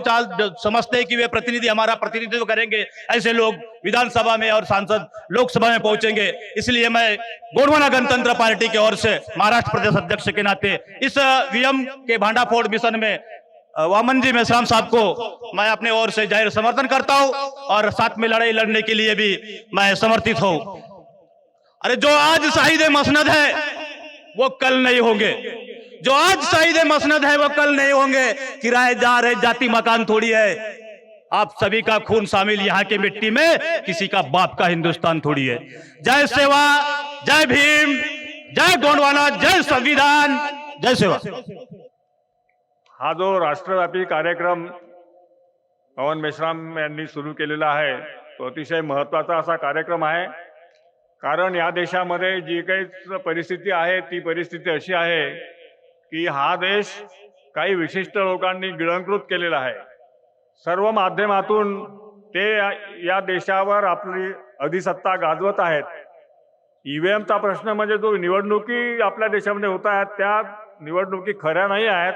[SPEAKER 9] समझते हैं कि वे प्रतिनिधि हमारा प्रतिनिधित्व करेंगे, ऐसे लोग विधानसभा में और सांसद लोकसभा में पहुंचेंगे। इसलिए मैं गोंडवाना गणतंत्र पार्टी की ओर से महाराष्ट्र प्रदेश अध्यक्ष के नाते इस ईवीएम के भांडाफोड़ मिशन में वामन जी मेश्राम साहब को मैं अपने ओर से जाहिर समर्थन करता हूं और साथ में लड़ाई लड़ने के लिए भी मैं समर्थित हूं। अरे जो आज शहीद मसनद है वो कल नहीं होंगे, जो आज शहीद मसनद है वो कल नहीं होंगे। किराएदार है, जाति मकान थोड़ी है। आप सभी का खून शामिल यहाँ की मिट्टी में, किसी का बाप का हिंदुस्तान थोड़ी है। जय सेवा, जय भीम, जय गोंडवाना, जय संविधान, जय सेवा।
[SPEAKER 10] हा जो राष्ट्रव्यापी कार्यक्रम वामन मेश्राम यांनी सुरू केलेला आहे तो अतिशय महत्त्वाचा असा कार्यक्रम आहे। कारण या देशामध्ये जी काही परिस्थिती आहे ती परिस्थिती अशी आहे की हा देश काही विशिष्ट लोकांनी गिळंकृत केलेला आहे। सर्व माध्यमातून ते या देशावर आपली अधिसत्ता गाजवत आहेत। ईव्हीएमचा प्रश्न म्हणजे जो निवडणुकी आपल्या देशामध्ये होत आहेत त्या निवडणुकी खऱ्या नाही आहेत।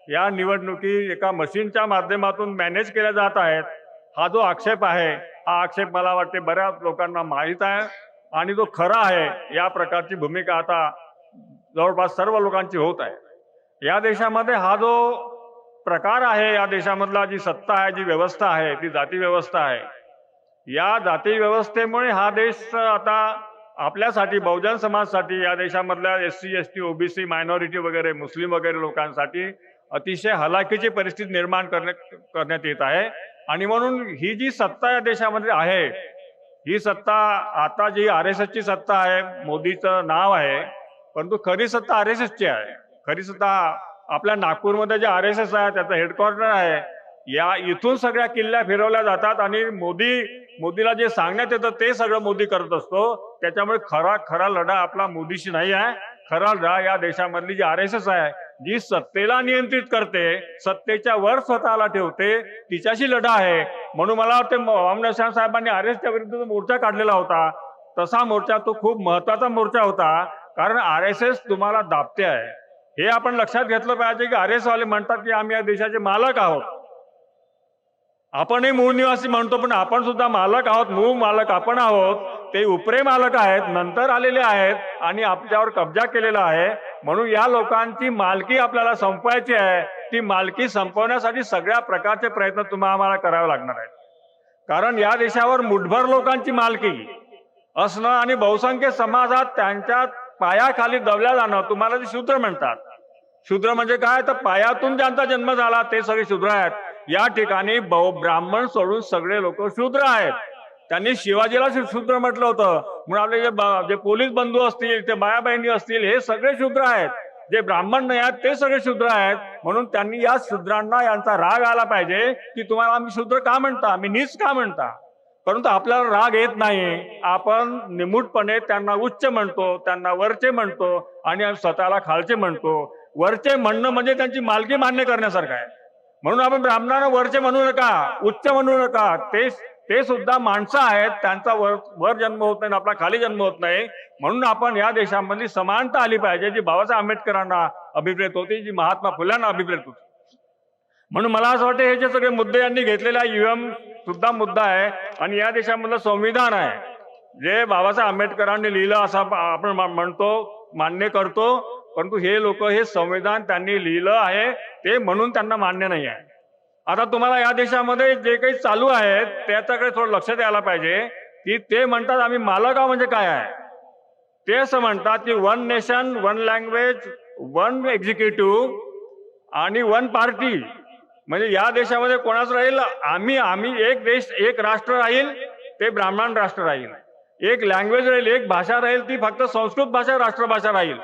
[SPEAKER 10] या निवडणुकी एका मशीनच्या माध्यमातून मॅनेज केल्या जात आहेत। हा जो आक्षेप आहे हा आक्षेप मला वाटते बऱ्याच लोकांना माहीत आहे आणि जो खरा आहे। या प्रकारची भूमिका आता जवळपास सर्व लोकांची होत आहे। या देशामध्ये हा जो प्रकार आहे, या देशामधला जी सत्ता आहे, जी व्यवस्था आहे ती जाती व्यवस्था आहे। या जाती व्यवस्थेमुळे हा देश आता आपल्यासाठी, बहुजन समाजासाठी, या देशामधल्या SC ST OBC मायनॉरिटी वगैरे, मुस्लिम वगैरे लोकांसाठी अतिशय हलाखीची परिस्थिती निर्माण करण्यात येत आहे। आणि म्हणून ही जी सत्ता या देशामध्ये आहे, ही सत्ता आता जी RSS ची सत्ता आहे, मोदीचं नाव आहे, परंतु खरी सत्ता RSS ची आहे। खरी सत्ता आपल्या नागपूरमध्ये जे RSS आहे त्याचं हेडक्वार्टर आहे, या इथून सगळ्या किल्ल्या फिरवल्या जातात आणि मोदीला जे सांगण्यात येतं ते सगळं मोदी करत असतो। त्याच्यामुळे खरा लढा आपला मोदीशी नाही आहे। खरा लढा या देशामधली जी RSS आहे, जी सत्तेला नियंत्रित करते, सत्तेच्या वर स्वतःला ठेवते, तिच्याशी लढा आहे। म्हणून मला वाटतं वामन मेश्राम साहेबांनी RSSच्या विरुद्ध मोर्चा काढलेला होता, तसा मोर्चा तो खूप महत्त्वाचा मोर्चा होता। कारण RSS तुम्हाला दाबते आहे हे आपण लक्षात घेतलं पाहिजे की RSS वाले म्हणतात की आम्ही या देशाचे मालक आहोत। आपणही मूळ निवासी म्हणतो, पण आपण सुद्धा मालक आहोत। मूळ मालक आपण आहोत, ते उपरे मालक आहेत, नंतर आलेले आहेत आणि आपल्यावर कब्जा केलेला आहे। म्हणून या लोकांची मालकी आपल्याला संपवायची आहे। ती मालकी संपवण्यासाठी सगळ्या प्रकारचे प्रयत्न आम्हाला करावे लागणार आहेत। कारण या देशावर मुठभर लोकांची मालकी असणं आणि बहुसंख्य समाजात त्यांच्या पायाखाली दबल्या जाणं, तुम्हाला ते शूद्र म्हणतात। शूद्र म्हणजे काय, तर पायातून ज्यांचा जन्म झाला ते सगळे शूद्र आहेत। या ठिकाणी ब्राह्मण सोडून सगळे लोक शूद्र आहेत. त्यांनी शिवाजीला शूद्र म्हटलं होतं. म्हणून आपले जे पोलीस बंधू असतील, ते बाया बहिणी असतील, हे सगळे शूद्र आहेत. जे ब्राह्मण नाही आहेत ते सगळे शूद्र आहेत. म्हणून त्यांनी या शूद्रांना यांचा राग आला पाहिजे की तुम्हाला आम्ही शूद्र का म्हणता, आम्ही नीच का म्हणता. परंतु आपल्याला राग येत नाही. आपण निमूटपणे त्यांना उच्च म्हणतो, त्यांना वरचे म्हणतो आणि स्वतःला खालचे म्हणतो. वरचे म्हणणं म्हणजे त्यांची मालकी मान्य करण्यासारखं आहे. म्हणून आपण ब्राह्मणांना वरचे म्हणू नका, उच्च म्हणू नका. ते सुद्धा माणसं आहेत. त्यांचा वर जन्म होत नाही, आपला खाली जन्म होत नाही. म्हणून आपण या देशामधली समानता आली पाहिजे, जी बाबासाहेब आंबेडकरांना अभिप्रेत होती, जी महात्मा फुल्यांना अभिप्रेत होती. म्हणून मला असं वाटतं हे जे सगळे मुद्दे यांनी घेतलेला ईव्हीएम सुद्धा मुद्दा आहे आणि या देशामधलं संविधान आहे जे बाबासाहेब आंबेडकरांनी लिहिलं असं आपण म्हणतो, मान्य करतो. परंतु हे लोक हे संविधान त्यांनी लिहिलं आहे ते म्हणून त्यांना मान्य नाही आहे. आता तुम्हाला या देशामध्ये जे काही चालू आहे त्याच्याकडे थोडं लक्ष द्यायला पाहिजे की ते म्हणतात आम्ही मालका म्हणजे काय आहे. ते असं म्हणतात की 1 नेशन 1 लँग्वेज 1 एक्झिक्युटिव्ह आणि 1 पार्टी. म्हणजे या देशामध्ये कोणाच राहील, आम्ही एक देश एक राष्ट्र राहील, ते ब्राह्मण राष्ट्र राहील. एक लँग्वेज राहील, एक भाषा राहील, ती फक्त संस्कृत भाषा राष्ट्रभाषा राहील.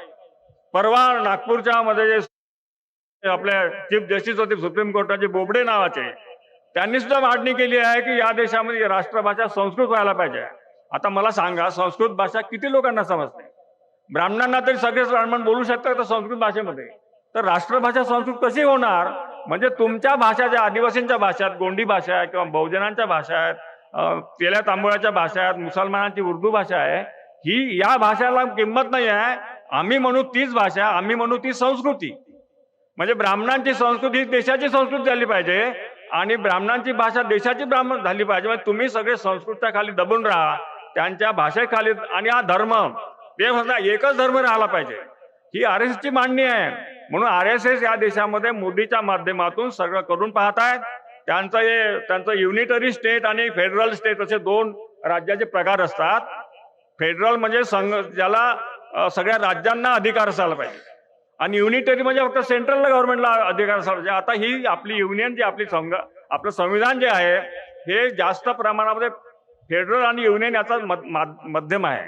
[SPEAKER 10] परवा नागपूरच्या मध्ये जे आपल्या चीफ जस्टिस होते सुप्रीम कोर्टाचे बोबडे नावाचे, त्यांनी सुद्धा मागणी केली आहे की या देशामध्ये राष्ट्रभाषा संस्कृत व्हायला पाहिजे. आता मला सांगा, संस्कृत भाषा किती लोकांना समजते? ब्राह्मणांना तरी सगळेच ब्राह्मण बोलू शकतात तर संस्कृत भाषेमध्ये, तर राष्ट्रभाषा संस्कृत कशी होणार? म्हणजे तुमच्या भाषा ज्या आदिवासींच्या भाषा आहेत, गोंडी भाषा आहे किंवा बहुजनांच्या भाषा आहेत, तेल्या तांबोळाच्या भाषा आहेत, मुसलमानांची उर्दू भाषा आहे, ही या भाषेला किंमत नाही आहे. आम्ही म्हणू तीच भाषा, आम्ही म्हणू ती संस्कृती. म्हणजे ब्राह्मणांची संस्कृती ही देशाची संस्कृती झाली पाहिजे आणि ब्राह्मणांची भाषा देशाची ब्राह्मण झाली पाहिजे. म्हणजे तुम्ही सगळे संस्कृतच्या खाली दबून राहा, त्यांच्या भाषेखाली. आणि हा धर्म ते म्हणता एकच धर्म राहिला पाहिजे, ही RSSची मांडणी आहे. म्हणून RSS या देशामध्ये मोदीच्या माध्यमातून सगळं करून पाहतायत. त्यांचं युनिटरी स्टेट आणि फेडरल स्टेट असे 2 राज्याचे प्रकार असतात. फेडरल म्हणजे संघ, ज्याला सगळ्या राज्यांना अधिकार असायला पाहिजे, आणि युनिटरी म्हणजे फक्त सेंट्रल गव्हर्नमेंटला अधिकार असायला पाहिजे. आता ही आपली युनियन जी आपलं संविधान जे आहे हे जास्त प्रमाणामध्ये फेडरल आणि युनियन याचा मध्यम आहे.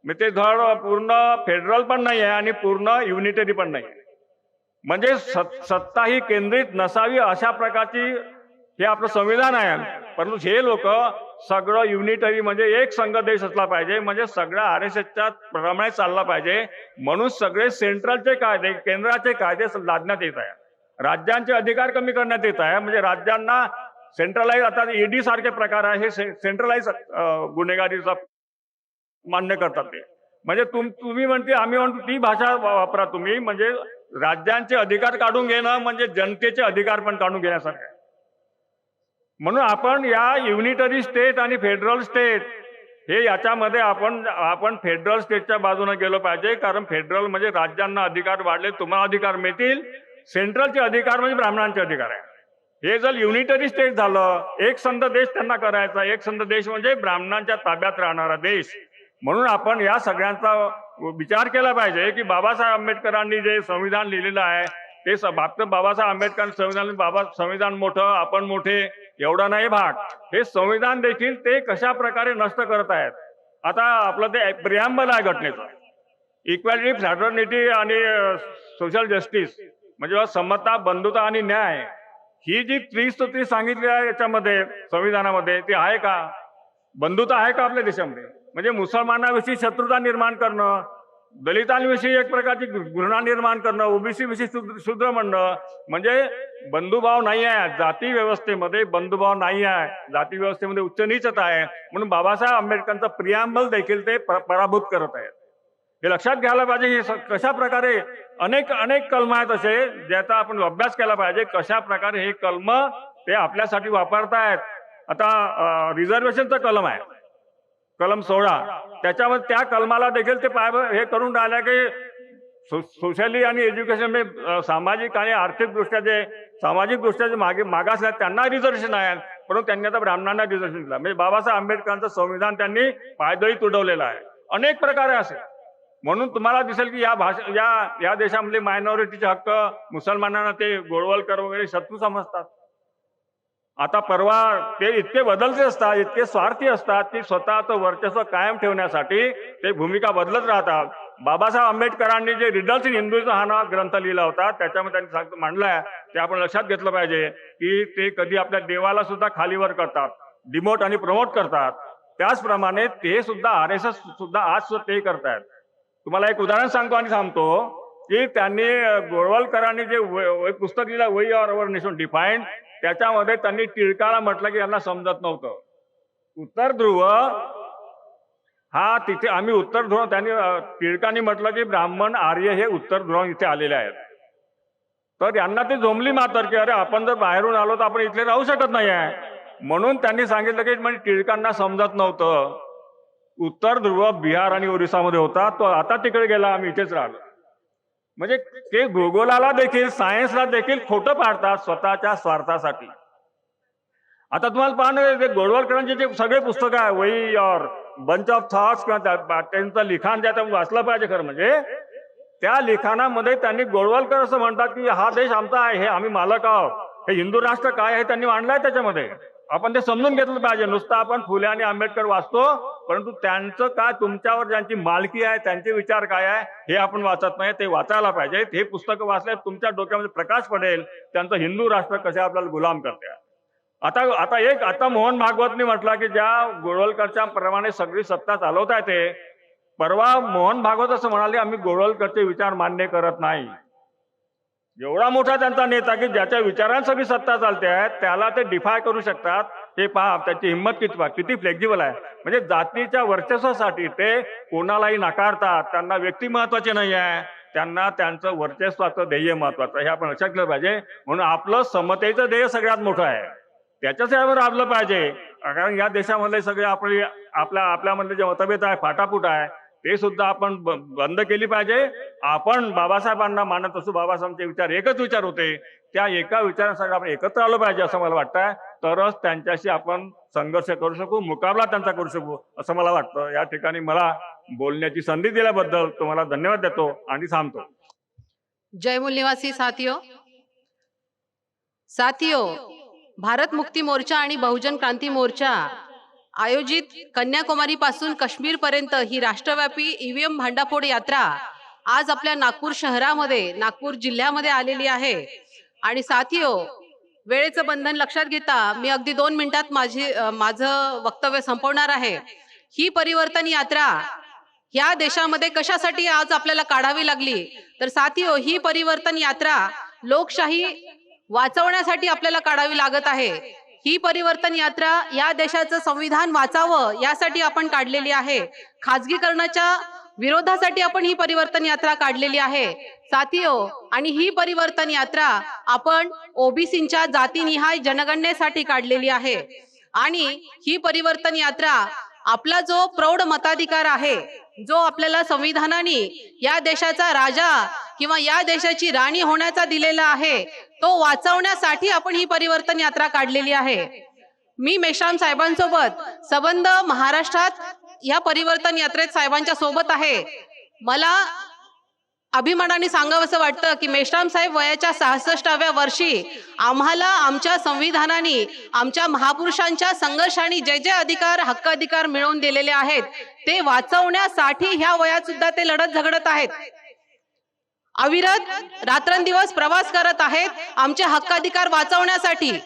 [SPEAKER 10] म्हणजे ते धड पूर्ण फेडरल पण नाही आहे आणि पूर्ण युनिटरी पण नाही आहे. म्हणजे सत्ता ही केंद्रित नसावी अशा प्रकारची हे आपलं संविधान आहे. परंतु हे लोक सगळं युनिटरी म्हणजे एक संघ देश असला पाहिजे, म्हणजे सगळ्या RSSच्या प्रमाणे चालला पाहिजे. म्हणून सगळे सेंट्रलचे कायदे, केंद्राचे कायदे लादण्यात येत आहे. राज्यांचे अधिकार कमी करण्यात येत आहे. म्हणजे राज्यांना सेंट्रलाइज, आता ED सारखे प्रकार आहे, हे सेंट्रलाइज गुन्हेगारीचा मान्य करतात. ते म्हणजे तुम्ही म्हणते, आम्ही म्हणतो ती भाषा वापरा तुम्ही. म्हणजे राज्यांचे अधिकार काढून घेणं म्हणजे जनतेचे अधिकार पण काढून घेण्यासारखं आहे. म्हणून आपण या युनिटरी स्टेट आणि फेडरल स्टेट हे याच्यामध्ये आपण फेडरल स्टेटच्या बाजूने गेलो पाहिजे. कारण फेडरल म्हणजे राज्यांना अधिकार वाढले, तुम्हाला अधिकार मिळतील. सेंट्रलचे अधिकार म्हणजे ब्राह्मणांचे अधिकार आहे. हे जर युनिटरी स्टेट झालं, एक संघ देश त्यांना करायचा, एक संघ देश म्हणजे ब्राह्मणांच्या ताब्यात राहणारा देश. म्हणून आपण या सगळ्यांचा विचार केला पाहिजे की बाबासाहेब आंबेडकरांनी जे संविधान लिहिलेलं आहे ते बाबासाहेब आंबेडकर संविधान मोठं, आपण मोठे एवढा नाही भाग. हे संविधान देखील ते कशा प्रकारे नष्ट करत आहेत. आता आपलं ते प्रिॲम्बल आहे घटनेचं, इक्वॅलिटी, फ्रॅटर्निटी आणि सोशल जस्टिस, म्हणजे समता, बंधुता आणि न्याय. ही जी त्रिसूत्री सांगितली आहे याच्यामध्ये संविधानामध्ये, ती आहे का? बंधुता आहे का आपल्या देशामध्ये? म्हणजे मुसलमानाविषयी शत्रुता निर्माण करणं, दलितांविषयी एक प्रकारची घृणा निर्माण करणं, OBC विषयी शूद्र म्हणणं, म्हणजे बंधुभाव नाही आहे. जाती व्यवस्थेमध्ये बंधुभाव नाही आहे, जाती व्यवस्थेमध्ये उच्च नीचता आहे. म्हणून बाबासाहेब आंबेडकरांचं प्रिॲम्बल देखील ते पराभूत करत आहेत. हे लक्षात घ्यायला पाहिजे. हे कशा प्रकारे अनेक कलम आहेत असे ज्याचा आपण अभ्यास केला पाहिजे, कशा प्रकारे हे कलम ते आपल्यासाठी वापरतायत. आता रिझर्वेशनचा कलम आहे, कलम 16, त्याच्यामध्ये त्या कलमाला देखील ते हे करून राहिल्या की सोशली आणि एज्युकेशन सामाजिक आणि आर्थिकदृष्ट्या सामाजिक दृष्ट्या जे मागास आहेत त्यांना रिझर्वेशन आहे, परंतु त्यांनी आता ब्राह्मणांना रिझर्वेशन दिलं. म्हणजे बाबासाहेब आंबेडकरांचं संविधान त्यांनी पायदळी तुडवलेलं आहे. अनेक प्रकारे असे. म्हणून तुम्हाला दिसेल की या देशामधले मायनॉरिटीचे हक्क मुसलमानांना ते गोळवलकर वगैरे शत्रू समजतात. आता परवा ते इतके बदलते असतात, इतके स्वार्थी असतात की स्वतःचं वर्चस्व कायम ठेवण्यासाठी ते भूमिका बदलत राहतात. बाबासाहेब आंबेडकरांनी जे रिडल्स इन हिंदुइझम हा ना ग्रंथ लिहिला होता, त्याच्यामध्ये त्यांनी मांडलाय ते आपण लक्षात घेतलं पाहिजे की ते कधी आपल्या देवाला सुद्धा खालीवर करतात, डिमोट आणि प्रमोट करतात. त्याचप्रमाणे ते सुद्धा RSS सुद्धा आज सुद्धा ते करतायत. तुम्हाला एक उदाहरण सांगतो आणि सांगतो की त्यांनी गोळवलकरांनी जे पुस्तक लिहिलं we are our nation defined, त्याच्यामध्ये त्यांनी टिळकाला म्हटलं की यांना समजत नव्हतं. उत्तर ध्रुव हा तिथे आम्ही उत्तर ध्रुव, त्यांनी टिळकांनी म्हटलं की ब्राह्मण आर्य हे उत्तर ध्रुव इथे आलेले आहेत. तर यांना ते जमली मात्र की अरे आपण जर बाहेरून आलो तर आपण इथले राहू शकत नाही आहे. म्हणून त्यांनी सांगितलं की म्हणजे टिळकांना समजत नव्हतं. उत्तर ध्रुव बिहार आणि ओरिसामध्ये होता, तो आता तिकडे गेला, आम्ही इथेच राहिलो. म्हणजे ते भूगोलाला देखील सायन्सला देखील खोटं पाडतात स्वतःच्या स्वार्थासाठी. आता तुम्हाला पाहणं ते गोळवलकरांचे जे सगळे पुस्तकं आहे वही और बंच ऑफ थॉट्स किंवा त्यांचं लिखाण जे आपण वाचलं पाहिजे खरं म्हणजे, त्या लिखाणामध्ये त्यांनी गोळवलकर असं म्हणतात की हा देश आमचा आहे, हे आम्ही मालक आहोत, हे हिंदू राष्ट्र काय आहे त्यांनी मांडलंय त्याच्यामध्ये. आपण ते समजून घेतलं पाहिजे. नुसतं आपण फुले आणि आंबेडकर वाचतो, परंतु त्यांचं काय तुमच्यावर ज्यांची मालकी आहे त्यांचे विचार काय आहे हे आपण वाचत नाही. ते वाचायला पाहिजे. हे पुस्तकं वाचले तुमच्या डोक्यामध्ये प्रकाश पडेल त्यांचं हिंदू राष्ट्र कसे आपल्याला गुलाम करते. आता मोहन भागवतनी म्हटलं की ज्या गोळवलकरच्या प्रमाणे सगळी सत्ता चालवता येते. परवा मोहन भागवत असं म्हणाले आम्ही गोळवलकरचे विचार मान्य करत नाही. एवढा मोठा त्यांचा नेता की ज्याच्या विचारांत सगळी सत्ता चालते आहे त्याला ते डिफाय करू शकतात. हे पहा त्याची हिंमत किती फ्लेक्झिबल आहे. म्हणजे जातीच्या वर्चस्वासाठी ते कोणालाही नाकारतात. त्यांना व्यक्ती महत्वाचे नाही आहे, त्यांना त्यांचं वर्चस्वाचं ध्येय महत्वाचं, हे आपण लक्षात ठेवलं पाहिजे. म्हणून आपलं समतेचं ध्येय सगळ्यात मोठं आहे, त्याच्याच यावर राबलं पाहिजे. कारण या देशामधले सगळे आपल्यामधले जे मतभेद आहे, फाटाफूट आहे, ते सुद्धा आपण बंद केली पाहिजे. आपण बाबासाहेबांना मानत असू, बाबासाहेबांचे विचार एकच विचार होते, त्या एका विचारासाठी आपण एकत्र आलो पाहिजे असं मला वाटतंय. तरच त्यांच्याशी आपण संघर्ष करू शकू, मुकाबला त्यांचा करू शकू असं मला वाटतं. या ठिकाणी मला बोलण्याची संधी दिल्याबद्दल तुम्हाला धन्यवाद देतो आणि थांबतो.
[SPEAKER 11] जयमूल निवासी साथियों, भारत मुक्ती मोर्चा आणि बहुजन क्रांती मोर्चा आयोजित कन्याकुमारी पासून काश्मीर पर्यंत ही राष्ट्रव्यापी ईव्हीएम भांडाफोड यात्रा आज आपल्या नागपूर शहरामध्ये, नागपूर जिल्ह्यामध्ये आलेली आहे. आणि साथियों, वेळेचं बंधन लक्षात घेता मी अगदी 2 मिनिटात माझं वक्तव्य संपवणार आहे. ही परिवर्तन यात्रा या देशामध्ये कशासाठी आज आपल्याला काढावी लागली तर साथियों, ही परिवर्तन यात्रा लोकशाही वाचवण्यासाठी आपल्याला काढावी लागत आहे. ही परिवर्तन यात्रा या देशाचं संविधान वाचावं यासाठी आपण काढलेली आहे. खाजगीकरणाच्या विरोधासाठी आपण ही परिवर्तन यात्रा काढलेली आहे साथियों. आणि ही परिवर्तन यात्रा आपण ओबीसींच्या जातीनिहाय जनगणनेसाठी काढलेली आहे. आणि ही परिवर्तन यात्रा आपला जो प्रौढ मताधिकार आहे, जो आपल्याला संविधानाने या देशाचा राजा किंवा या देशाची राणी होण्याचा दिलेला आहे, तो वाचवण्यासाठी आपण ही परिवर्तन यात्रा काढलेली आहे. मी मेश्राम साहेबांसोबत संबंध महाराष्ट्रात या परिवर्तन यात्रेत साहेबांच्या सोबत आहे. मला अभिमानाने सांगावंसं वाटतं की मेश्राम साहेब वयाच्या 66व्या वर्षी आम्हाला आमच्या संविधानाने, आमच्या महापुरुषांच्या संघर्षाने जे जे अधिकार, हक्क अधिकार मिळवून दिलेले आहेत ते वाचवण्यासाठी ह्या वयात सुद्धा ते लढत झगडत आहेत. अविरत रात्रंदिवस प्रवास करत आहेत आमचे हक्क अधिकार वाचवण्यासाठी.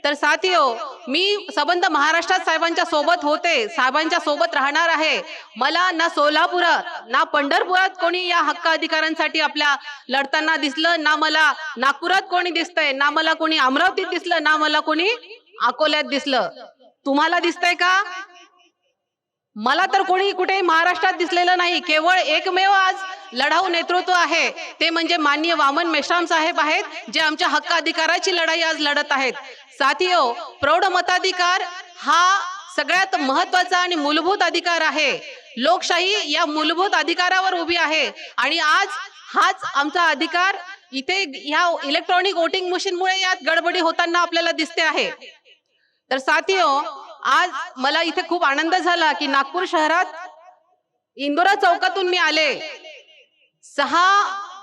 [SPEAKER 11] तर साथियों, मी संबंध महाराष्ट्रात साहेबांच्या सोबत होते, साहेबांच्या सोबत राहणार आहे. मला ना सोलापुरात ना पंढरपुरात कोणी या हक्क अधिकारांसाठी आपल्या लढताना दिसलं, ना मला नागपुरात कोणी दिसतंय, ना मला कोणी अमरावतीत दिसलं, ना मला कोणी अकोल्यात दिसलं. तुम्हाला दिसतंय का? मला तर कोणी कुठेही महाराष्ट्रात दिसलेलं नाही. केवळ एकमेव आज लढाऊ नेतृत्व आहे, ते म्हणजे माननीय वामन मेश्राम साहेब आहेत, जे आमच्या हक्क अधिकाराची लढाई आज लढत आहेत. साथियों, प्रौढ मताधिकार हा सगळ्यात महत्वाचा आणि मूलभूत अधिकार आहे. लोकशाही या मूलभूत अधिकारावर उभी आहे आणि आज हाच आमचा अधिकार इथे ह्या इलेक्ट्रॉनिक वोटिंग मशीनमुळे यात गडबडी होताना आपल्याला दिसते आहे. तर साथियों, आज मला इथे खूप आनंद झाला की नागपूर शहरात इंदोरा चौकातून मी आले. 6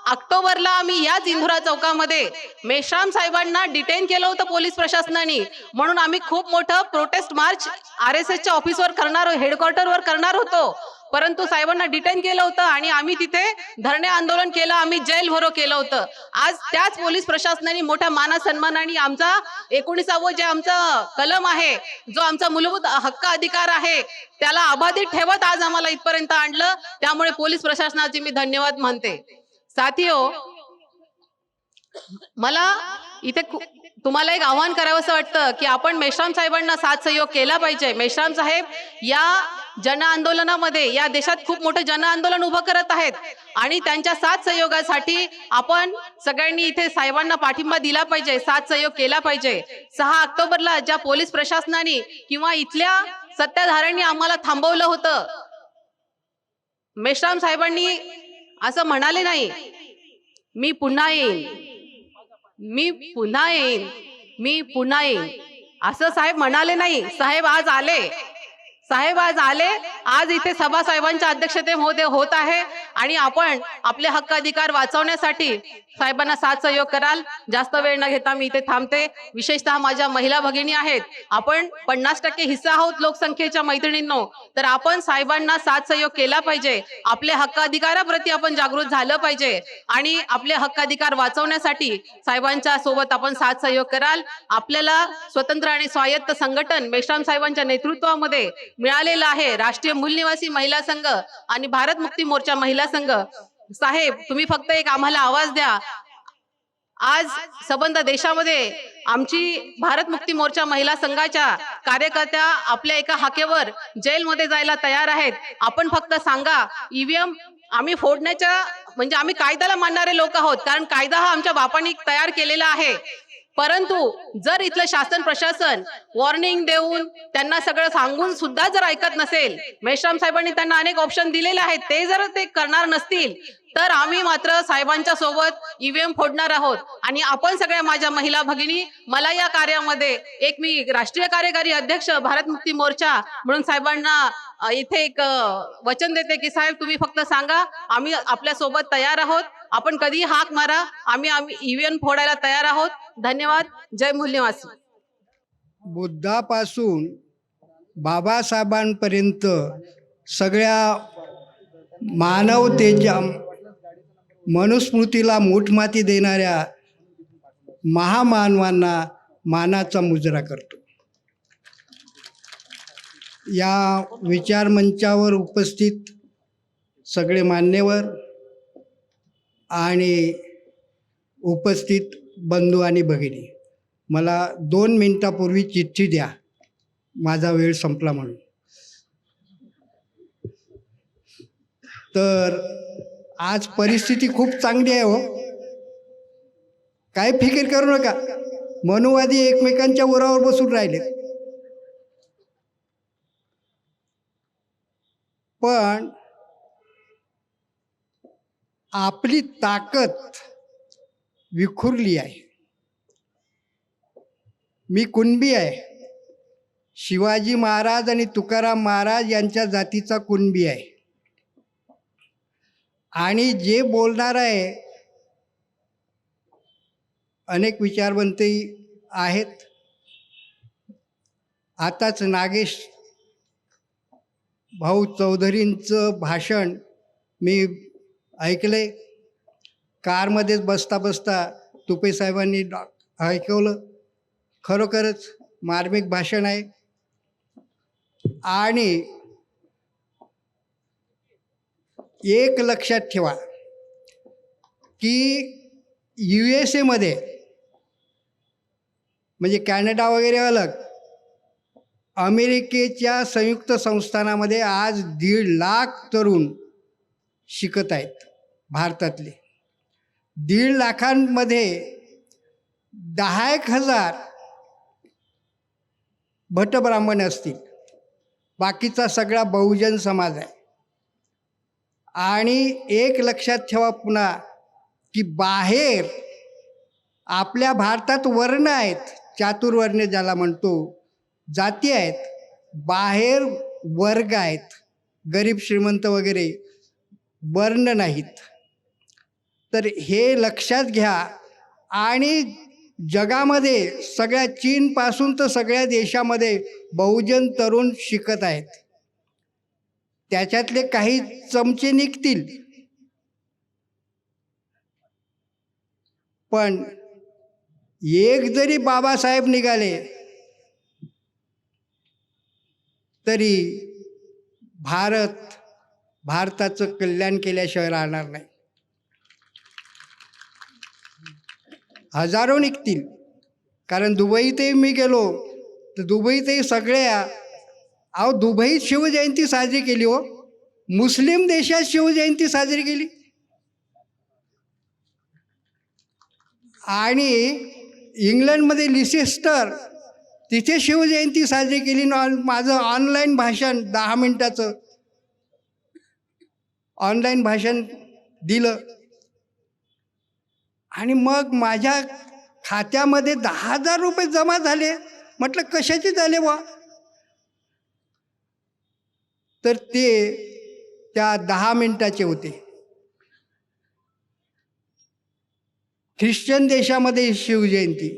[SPEAKER 11] ऑक्टोबरला आम्ही याच इंदुरा चौकामध्ये मेश्राम साहेबांना डिटेन केलं होतं पोलीस प्रशासनाने, म्हणून आम्ही खूप मोठं प्रोटेस्ट मार्च RSSच्या ऑफिसवर करणार, हेडक्वार्टरवर करणार होतो, परंतु साहेबांना डिटेन केलं होतं आणि आम्ही तिथे धरणे आंदोलन केलं, आम्ही जेल भरो केलं होतं. आज त्याच पोलीस प्रशासनाने मोठ्या मानसन्मानाने आमचा 19वा जे आमचा कलम आहे, जो आमचा मूलभूत हक्क अधिकार आहे, त्याला अबाधित ठेवत आज आम्हाला इथपर्यंत आणलं. त्यामुळे पोलीस प्रशासनाचे मी धन्यवाद मानते. साथियो, मला इथे तुम्हाला एक आव्हान करावंसं वाटतं की आपण मेश्राम साहेबांना साथ सहयोग केला पाहिजे. मेश्राम साहेब या जन आंदोलनामध्ये या देशात खूप मोठं जन आंदोलन उभं करत आहेत आणि त्यांच्या साथ सहयोगासाठी आपण सगळ्यांनी इथे साहेबांना पाठिंबा दिला पाहिजे, साथ सहयोग केला पाहिजे. 6 ऑक्टोबरला ज्या पोलीस प्रशासनाने किंवा इथल्या सत्ताधाऱ्यांनी आम्हाला थांबवलं होतं, मेश्राम साहेबांनी असं म्हणाले नाही, मी पुन्हा येईन, मी पुन्हा येईन, मी पुन्हा येईन, असं साहेब म्हणाले नाही. साहेब आज आले, साहेब आज आले. आज इथे सभा साहेबांच्या अध्यक्षतेमध्ये होत आहे आणि आपण आपले हक्क अधिकार वाचवण्यासाठी साहेबांना साथ सहयोग कराल. जास्त वेळ न घेता मी इथे थांबते. विशेषतः माझ्या महिला भगिनी आहेत, आपण 50% हिस्सा आहोत लोकसंख्येच्या मैत्रिणींनो, तर आपण साहेबांना साथ सहयोग केला पाहिजे. आपले हक्क अधिकाराप्रती आपण जागृत झालं पाहिजे आणि आपले हक्क अधिकार वाचवण्यासाठी साहेबांच्या सोबत आपण साथ सहयोग कराल. आपल्याला स्वतंत्र आणि स्वायत्त संघटन मेश्राम साहेबांच्या नेतृत्वामध्ये मिळालेलं आहे. राष्ट्रीय मूलनिवासी महिला संघ आणि भारत मुक्ती मोर्चा महिला संघ. साहेब, तुम्ही फक्त एक आम्हाला आवाज द्या. आज संबंध देशामध्ये आमची भारत मुक्ती मोर्चा महिला संघाच्या कार्यकर्त्या आपल्या एका हाकेवर जेलमध्ये जायला तयार आहेत. आपण फक्त सांगा, ईव्हीएम आम्ही फोडण्याच्या म्हणजे आम्ही कायद्याला मानणारे लोक आहोत, कारण कायदा हा आमच्या बापांनी तयार केलेला आहे. परंतु जर इथलं शासन प्रशासन वॉर्निंग देऊन त्यांना सगळं सांगून सुद्धा जर ऐकत नसेल, मेश्राम साहेबांनी त्यांना अनेक ऑप्शन दिलेले आहेत, ते जर ते करणार नसतील, तर आम्ही मात्र साहेबांच्या सोबत ईव्हीएम फोडणार आहोत. आणि आपण सगळ्या माझ्या महिला भगिनी, मला या कार्यामध्ये एक मी राष्ट्रीय कार्यकारी अध्यक्ष भारत मुक्ती मोर्चा म्हणून साहेबांना इथे एक वचन देते की साहेब, तुम्ही फक्त सांगा, आम्ही आपल्या सोबत तयार आहोत. आपण कधी हाक मारा, आम्ही ईव्हीएम फोडायला तयार आहोत. धन्यवाद. जय मूलनिवासी.
[SPEAKER 12] बुद्धापासून बाबासाहेबांपर्यंत सगळ्या मानवतेच्या मनुस्मृतीला मूठमाती देणाऱ्या महामानवांना मानाचा मुजरा करतो. या विचारमंचावर उपस्थित सगळे मान्यवर आणि उपस्थित बंधू आणि भगिनी, मला 2 मिनिटापूर्वी चिठ्ठी द्या, माझा वेळ संपला म्हणून. तर आज परिस्थिती खूप चांगली आहे हो, काय फिकीर करू नका. मनुवादी एकमेकांच्या उरावर बसून राहिले, पण आपली ताकद विखुरली आहे. मी कुणबी आहे, शिवाजी महाराज आणि तुकाराम महाराज यांच्या जातीचा कुणबी आहे. आणि जे बोलणार आहे, अनेक विचारवंत आहेत. आताच नागेश भाऊ चौधरींचं भाषण मी ऐकले, कारमध्येच बसता बसता तुपे साहेबांनी ऐकवलं. खरोखरच मार्मिक भाषण आहे. आणि एक लक्षात ठेवा की USA मध्ये, म्हणजे कॅनडा वगैरे अलग, अमेरिकेच्या संयुक्त संस्थानामध्ये आज 1.5 लाख तरुण शिकत आहेत. भारतातले 1.5 लाखांमध्ये 10,000 भटब्राह्मण असतील, बाकीचा सगळा बहुजन समाज आहे. आणि एक लक्षात ठेवा पुन्हा की बाहेर आपल्या भारतात वर्ण आहेत, चातुर्वर्ण ज्याला म्हणतो, जाती आहेत, बाहेर वर्ग आहेत, गरीब श्रीमंत वगैरे वर्ण नाहीत. तर हे लक्षात घ्या. आणि जगामध्ये सगळ्या चीनपासून तर सगळ्या देशामध्ये बहुजन तरुण शिकत आहेत. त्याच्यातले काही चमचे निघतील, पण एक जरी बाबासाहेब निघाले तरी भारताचं कल्याण केल्याशिवाय राहणार नाही. हजारो निघतील. कारण दुबईतही मी गेलो तर दुबईतही सगळ्या दुबईत शिवजयंती साजरी केली हो. मुस्लिम देशात शिवजयंती साजरी केली. आणि इंग्लंडमध्ये लिसेस्टर तिथे शिवजयंती साजरी केली. माझं ऑनलाईन भाषण 10 मिनिटाचं ऑनलाईन भाषण दिलं आणि मग माझ्या खात्यामध्ये 10,000 रुपये जमा झाले. म्हटलं कशाचे झाले बा? तर ते त्या 10 मिनिटाचे होते. ख्रिश्चन देशामध्ये शिवजयंती.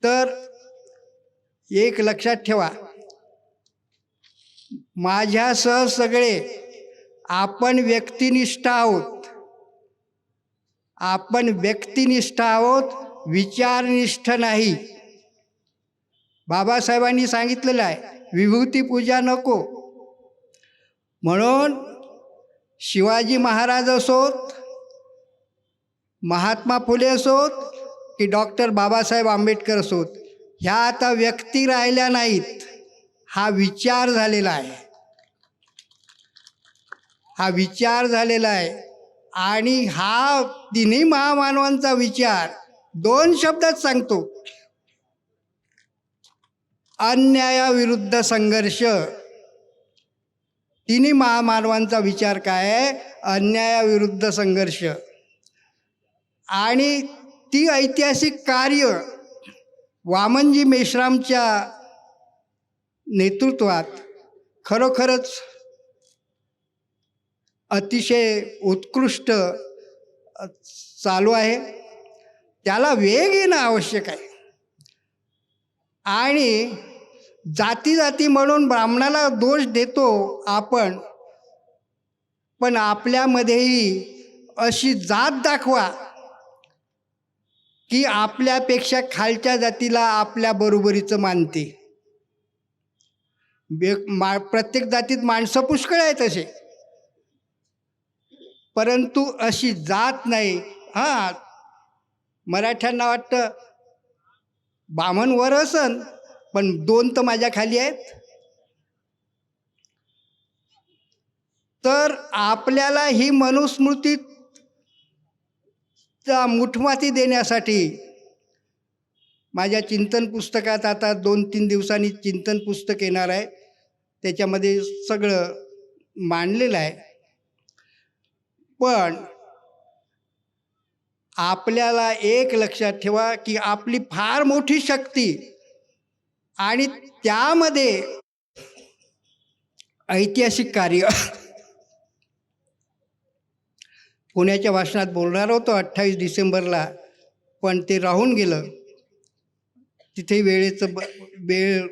[SPEAKER 12] तर एक लक्षात ठेवा, माझ्यासह सगळे आपण व्यक्तिनिष्ठ आहोत. आपण व्यक्तिनिष्ठ आहोत, विचारनिष्ठ नाही. बाबासाहेबांनी सांगितलेलं आहे विभूती पूजा नको. म्हणून शिवाजी महाराज असोत, महात्मा फुले असोत की डॉक्टर बाबासाहेब आंबेडकर असोत, ह्या आता व्यक्ती राहिल्या नाहीत. हा विचार झालेला आहे. हा विचार झालेला आहे. आणि हा तिन्ही महामानवांचा विचार 2 शब्दात सांगतो, अन्यायाविरुद्ध संघर्ष. तिन्ही महामानवांचा विचार काय आहे? अन्यायाविरुद्ध संघर्ष. आणि ती ऐतिहासिक कार्य वामनजी मेश्रामच्या नेतृत्वात खरोखरच अतिशय उत्कृष्ट चालू आहे. त्याला वेग येणं आवश्यक आहे. आणि जाती जाती म्हणून ब्राह्मणाला दोष देतो आपण, पण आपल्यामध्येही अशी जात दाखवा की आपल्यापेक्षा खालच्या जातीला आपल्या बरोबरीचं मानते. प्रत्येक जातीत माणसं पुष्कळ आहेत असे, परंतु अशी जात नाही. मराठ्यांना वाटतं बामण वर असन, पण 2 तर माझ्या खाली आहेत. तर आपल्याला ही मनुस्मृती मुठमाती देण्यासाठी माझ्या चिंतन पुस्तकात आता 2-3 दिवसांनी चिंतन पुस्तक येणार आहे. त्याच्यामध्ये सगळं मांडलेलं आहे. पण आपल्याला एक लक्षात ठेवा की आपली फार मोठी शक्ती आणि त्यामध्ये ऐतिहासिक कार्य. पुण्याच्या भाषणात बोलणार होतो 28 डिसेंबरला, पण ते राहून गेलं. तिथे वेळ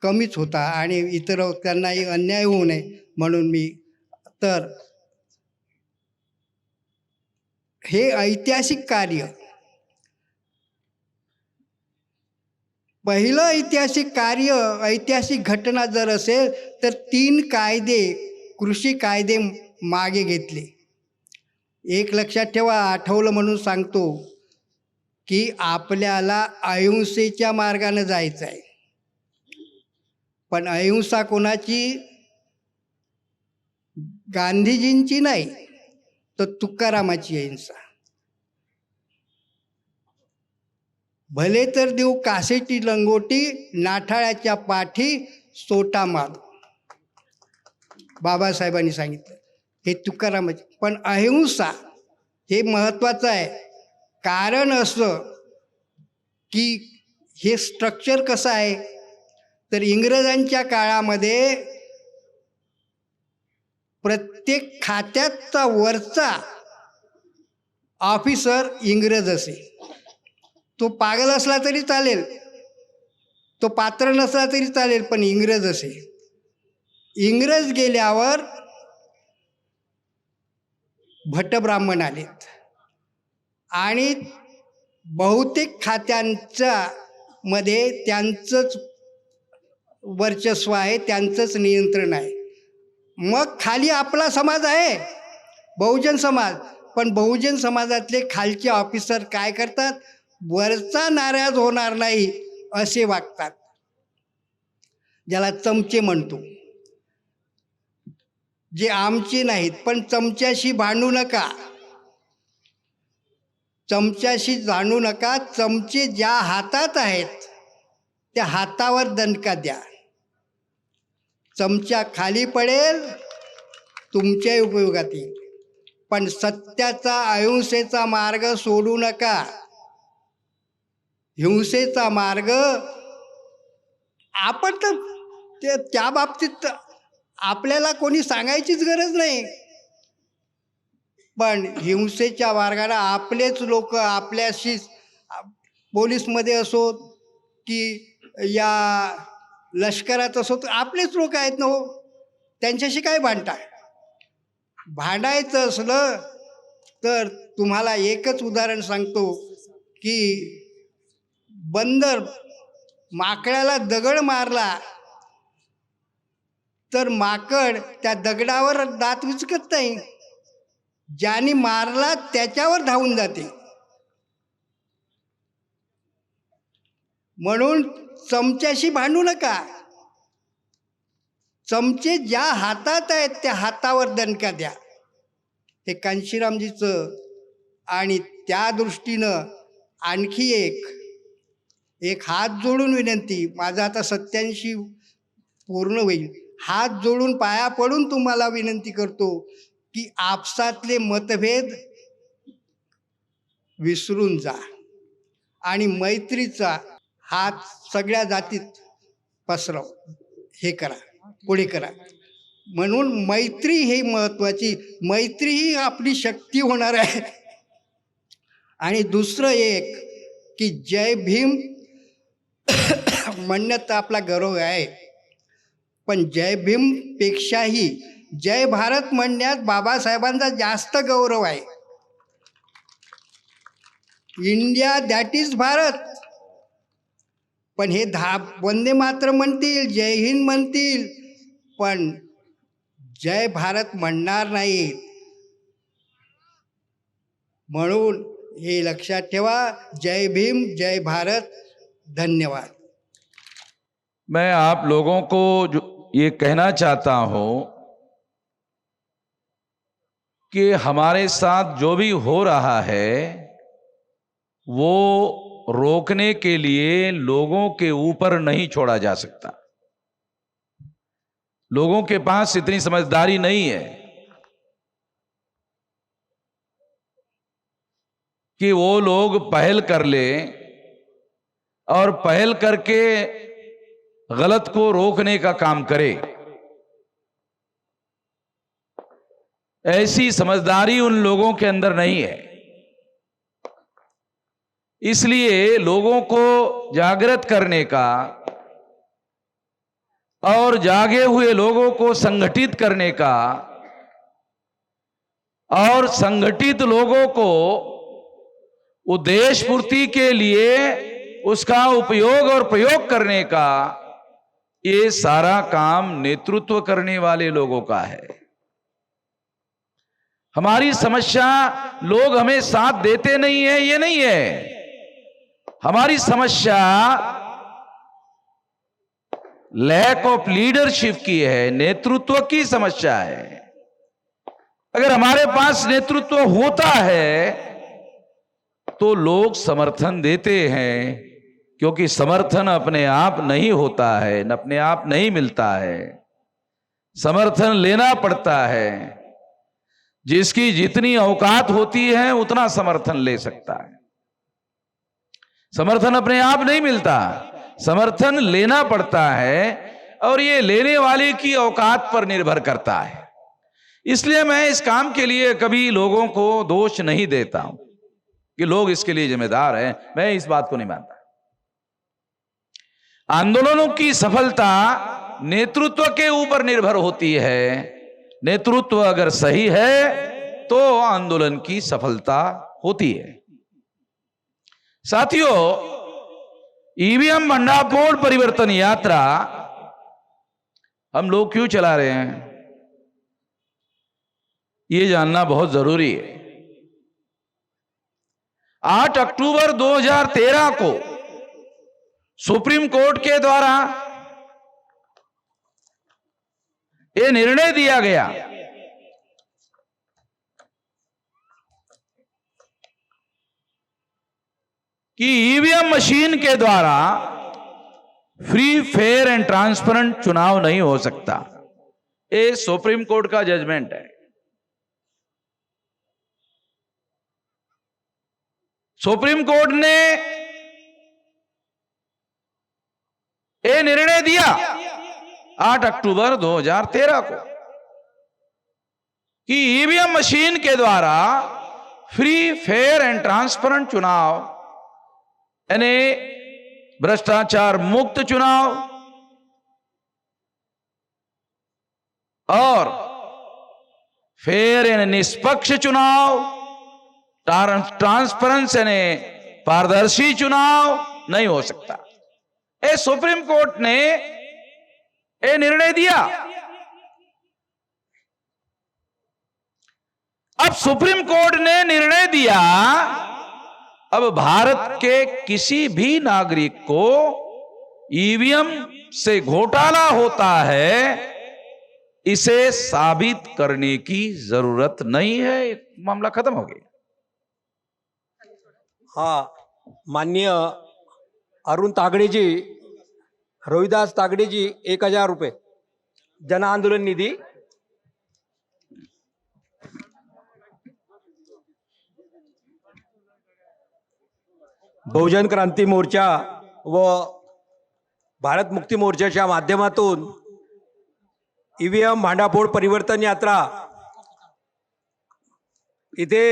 [SPEAKER 12] कमीच होता आणि इतर त्यांनाही अन्याय होऊ नये म्हणून मी. तर हे ऐतिहासिक कार्य, पहिलं ऐतिहासिक कार्य, ऐतिहासिक घटना जर असेल तर 3 कायदे, कृषी कायदे मागे घेतले. एक लक्षात ठेवा, आठवलं म्हणून सांगतो की आपल्याला अहिंसेच्या मार्गाने जायचं आहे. पण अहिंसा कोणाची? गांधीजींची नाही, तर तुकारामाची अहिंसा. भले तर देऊ कासेची लंगोटी, नाठाळ्याच्या पाठी सोटा मारू. बाबासाहेबांनी सांगितलं, हे तुकारामाची. पण अहिंसा हे महत्त्वाचं आहे. कारण असं की हे स्ट्रक्चर कसं आहे, तर इंग्रजांच्या काळामध्ये प्रत्येक खात्याचा वरचा ऑफिसर इंग्रज असे, तो पागल असला तरी चालेल, तो पात्र नसला तरी चालेल, पण इंग्रज असे. इंग्रज गेल्यावर भटब्राह्मण आलेत आणि बहुतेक खात्यांच्या मध्ये त्यांचंच वर्चस्व आहे, त्यांचंच नियंत्रण आहे. मग खाली आपला समाज आहे, बहुजन समाज. पण बहुजन समाजातले खालचे ऑफिसर काय करतात? वरचा नाराज होणार नाही असे वागतात, ज्याला चमचे म्हणतो. जे आमचे नाहीत, पण चमच्याशी भांडू नका, चमच्याशी जाणू नका. चमचे ज्या हातात आहेत त्या हातावर दणका द्या. चमचा खाली पडेल, तुमच्याही उपयोगात येईल. पण सत्याचा, अहिंसेचा मार्ग सोडू नका. हिंसेचा मार्ग आपण तर त्या बाबतीत आपल्याला कोणी सांगायचीच गरज नाही. पण हिंसेच्या मार्गाने आपलेच लोक, आपल्याशी पोलीसमध्ये असो की या लष्करात असो, आपलेच लोक आहेत ना हो, त्यांच्याशी काय भांडता? भांडायचं असलं तर तुम्हाला एकच उदाहरण सांगतो की बंदर माकडाला दगड मारला तर माकड त्या दगडावर दात उचकत नाही, ज्याने मारला त्याच्यावर धावून जाते. म्हणून चमच्याशी भांडू नका. चमचे ज्या हातात आहेत त्या हातावर दणका द्या. हे कांशीरामजीचं. आणि त्या दृष्टीनं आणखी एक हात जोडून विनंती, माझा आता 87 पूर्ण होईल, हात जोडून पाया पडून तुम्हाला विनंती करतो की आपसातले मतभेद विसरून जा आणि मैत्रीचा हात सगळ्या जातीत पसरव. हे करा, पुढे करा. म्हणून मैत्री ही महत्त्वाची. मैत्री ही आपली शक्ती होणार आहे. आणि दुसरं एक की जय भीम म्हणण्यात तर आपला गौरव आहे, पण जय भीमपेक्षाही जय भारत म्हणण्यात बाबासाहेबांचा जास्त गौरव आहे. India that is Bharat. पण हे वंदे मातरम म्हणतील, जय हिंद म्हणतील, पण जय भारत म्हणणार नाहीत. म्हणून हे लक्षात ठेवा. जय भीम, जय भारत. धन्यवाद.
[SPEAKER 13] मैं आप लोगों को ये कहना चाहता हूं कि हमारे साथ जो भी हो रहा है वो रोकने के लिए लोगों के ऊपर नहीं छोड़ा जा सकता. लोगों के पास इतनी समझदारी नहीं है कि वो लोग पहल कर ले और पहल करके गलत को रोकने का काम करे. ऐसी समझदारी उन लोगों के अंदर नहीं है. इसलिए लोगों को जागृत करने का और जागे हुए लोगों को संगठित करने का और संगठित लोगों को उद्देश्य पूर्ति के लिए उसका उपयोग और प्रयोग करने का, ये सारा काम नेतृत्व करने वाले लोगों का है. हमारी समस्या लोग हमें साथ देते नहीं है, ये नहीं है. हमारी समस्या लैक ऑफ लीडरशिप की है, नेतृत्व की समस्या है. अगर हमारे पास नेतृत्व होता है तो लोग समर्थन देते हैं, क्योंकि समर्थन अपने आप नहीं होता है, अपने आप नहीं मिलता है. समर्थन लेना पड़ता है. जिसकी जितनी औकात होती है उतना समर्थन ले सकता है. समर्थन अपने आप नहीं मिलता, समर्थन लेना पड़ता है और ये लेने वाले की औकात पर निर्भर करता है. इसलिए मैं इस काम के लिए कभी लोगों को दोष नहीं देता हूं. कि लोग इसके लिए जिम्मेदार हैं, मैं इस बात को नहीं मानता। आंदोलनों की सफलता नेतृत्व के ऊपर निर्भर होती है। नेतृत्व अगर सही है तो आंदोलन की सफलता होती है। साथियों, ईवीएम भंडाफोड़ परिवर्तन यात्रा हम लोग क्यों चला रहे हैं, ये जानना बहुत जरूरी है। 8 अक्टूबर 2013 को सुप्रीम कोर्ट के द्वारा यह निर्णय दिया गया कि ईवीएम मशीन के द्वारा फ्री, फेयर एंड ट्रांसपेरेंट चुनाव नहीं हो सकता। ये सुप्रीम कोर्ट का जजमेंट है। सुप्रीम कोर्ट ने यह निर्णय दिया 8 अक्टूबर 2013 को कि ईवीएम मशीन के द्वारा फ्री, फेयर एंड ट्रांसपेरेंट चुनाव, यानी भ्रष्टाचार मुक्त चुनाव और फेयर यानी निष्पक्ष चुनाव, ट्रांसपेरेंस यानी पारदर्शी चुनाव नहीं हो सकता। ये सुप्रीम कोर्ट ने ये निर्णय दिया। अब सुप्रीम कोर्ट ने निर्णय दिया, अब भारत के किसी भी नागरिक को ईवीएम से घोटाला होता है, इसे साबित करने की जरूरत नहीं है, मामला खत्म हो गया।
[SPEAKER 14] हाँ, माननीय अरुण तागड़े जी, रविदास तागड़े जी 1000 रुपये जन आंदोलन निधि। बहुजन क्रांती मोर्चा व भारत मुक्ती मोर्चाच्या माध्यमातून ईवीएम भांडाफोड परिवर्तन यात्रा इथे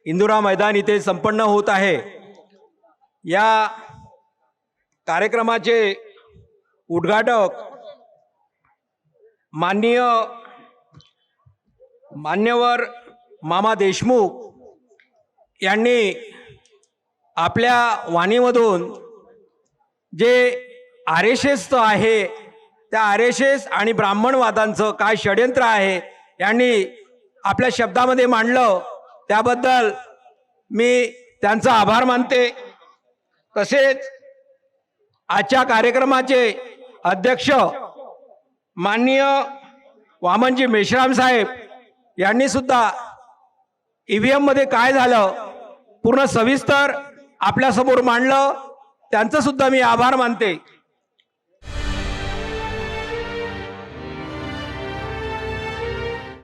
[SPEAKER 14] इंदिरा मैदान इथे संपन्न होत आहे। या कार्यक्रमाचे उद्घाटक मान्यवर मामा देशमुख यांनी आपल्या वाणीमधून जे आरएसएस आहे त्या आरएसएस आणि ब्राह्मणवादांचं काय षड्यंत्र आहे यांनी आपल्या शब्दामध्ये मांडलं, त्याबद्दल मी त्यांचा आभार मानते। तसेच आजच्या कार्यक्रमाचे अध्यक्ष माननीय वामनजी मेश्राम साहेब यांनी सुद्धा ईव्हीएम मध्ये काय झालं पूर्ण सविस्तर आपल्या समोर मांडलं, त्यांचं सुद्धा मी आभार मानते।